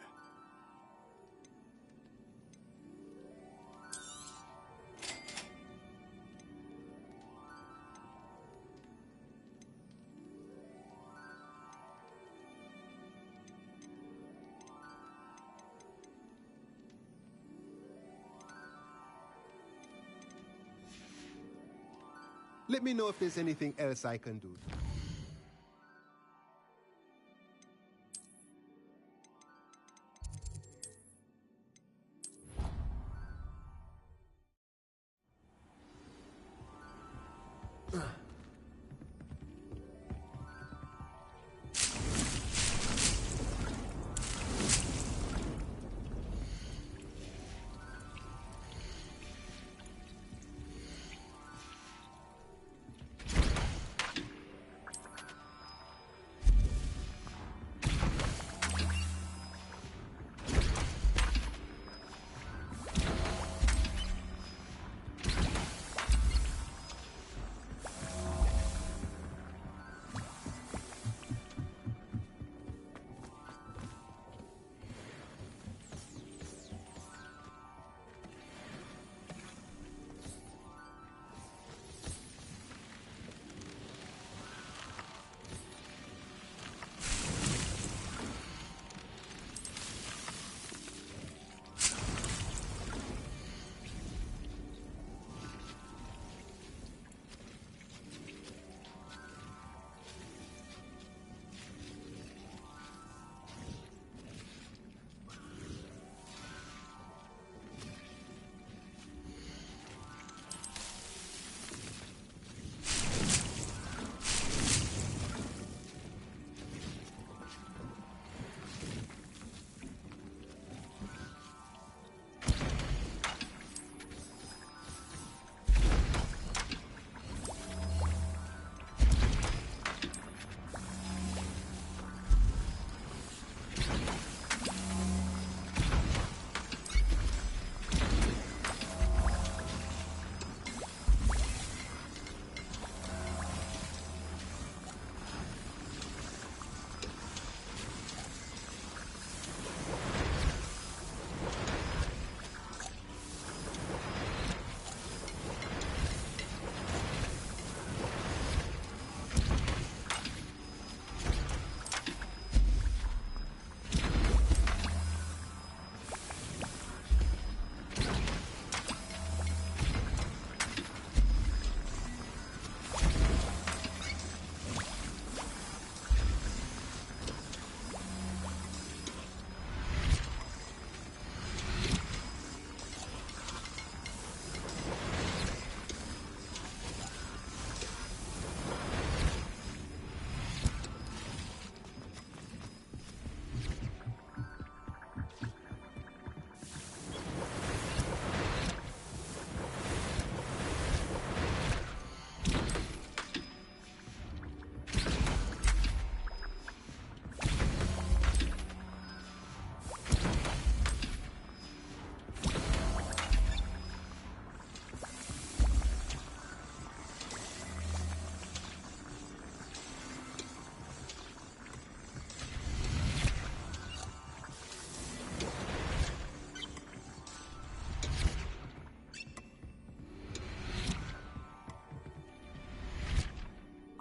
Let me know if there's anything else I can do.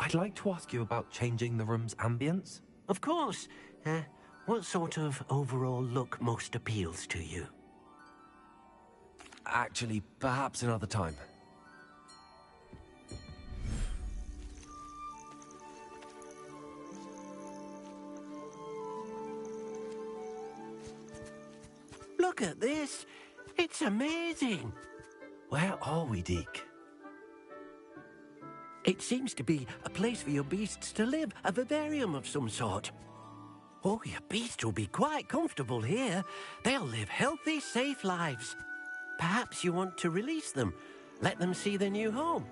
I'd like to ask you about changing the room's ambience. Of course. What sort of overall look most appeals to you? Actually, perhaps another time. Look at this. It's amazing. Where are we, Deke? It seems to be a place for your beasts to live, a vivarium of some sort. Oh, your beasts will be quite comfortable here. They'll live healthy, safe lives. Perhaps you want to release them, let them see their new home.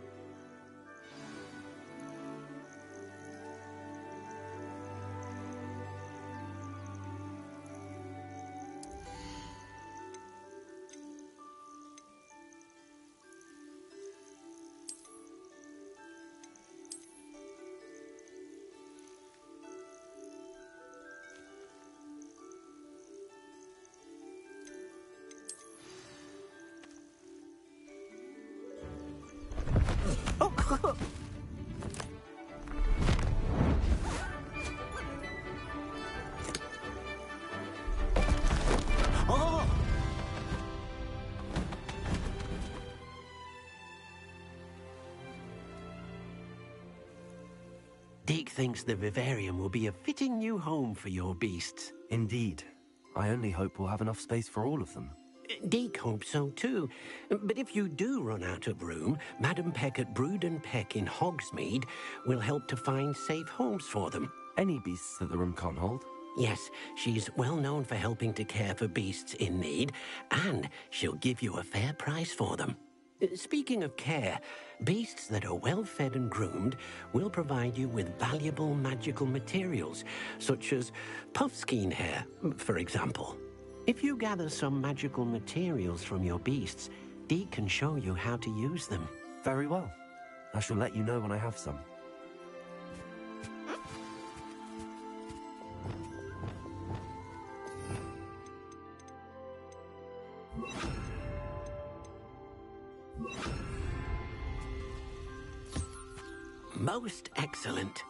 Deke thinks the vivarium will be a fitting new home for your beasts. Indeed. I only hope we'll have enough space for all of them. Deke hopes so too. But if you do run out of room, Madam Peck at Brood and Peck in Hogsmeade will help to find safe homes for them. Any beasts that the room can't hold? Yes, she's well known for helping to care for beasts in need, and she'll give you a fair price for them. Speaking of care, beasts that are well fed and groomed will provide you with valuable magical materials, such as puffskein hair, for example. If you gather some magical materials from your beasts, Deke can show you how to use them. Very well. I shall let you know when I have some. Most excellent.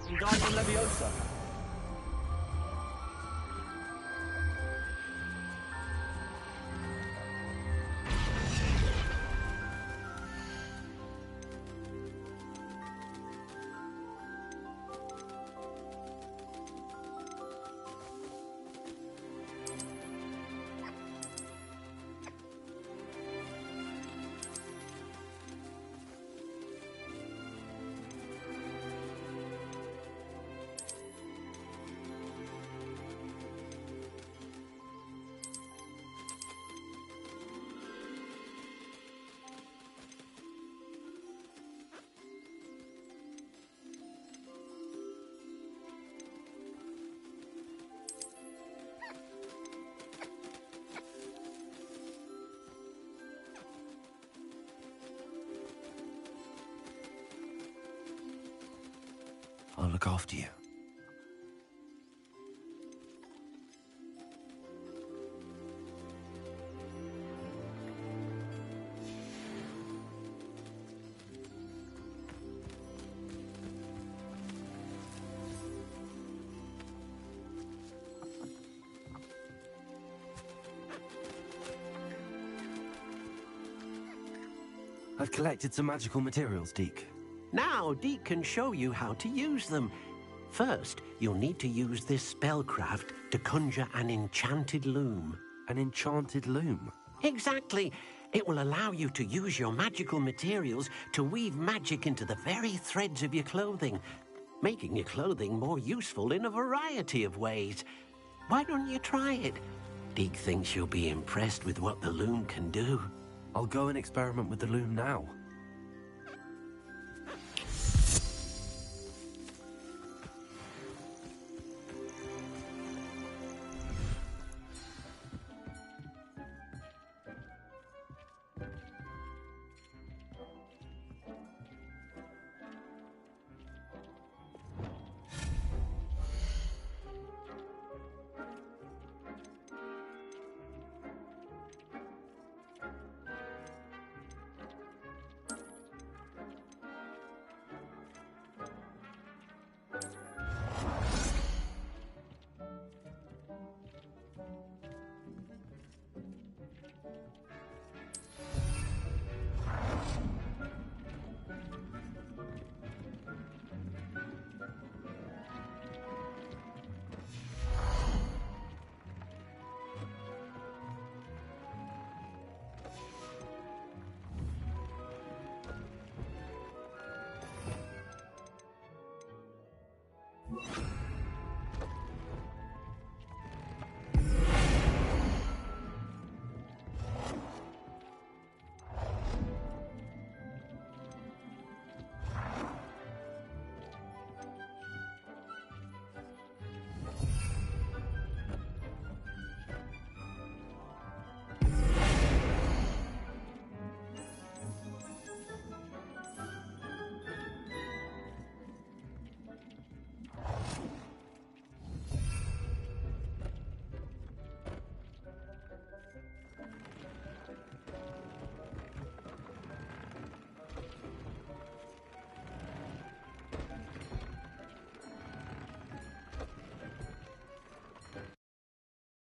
Wingardium Leviosa. I'll look after you. I've collected some magical materials, Deke. Now, Deke can show you how to use them. First, you'll need to use this spellcraft to conjure an enchanted loom. An enchanted loom? Exactly. It will allow you to use your magical materials to weave magic into the very threads of your clothing, making your clothing more useful in a variety of ways. Why don't you try it? Deke thinks you'll be impressed with what the loom can do. I'll go and experiment with the loom now.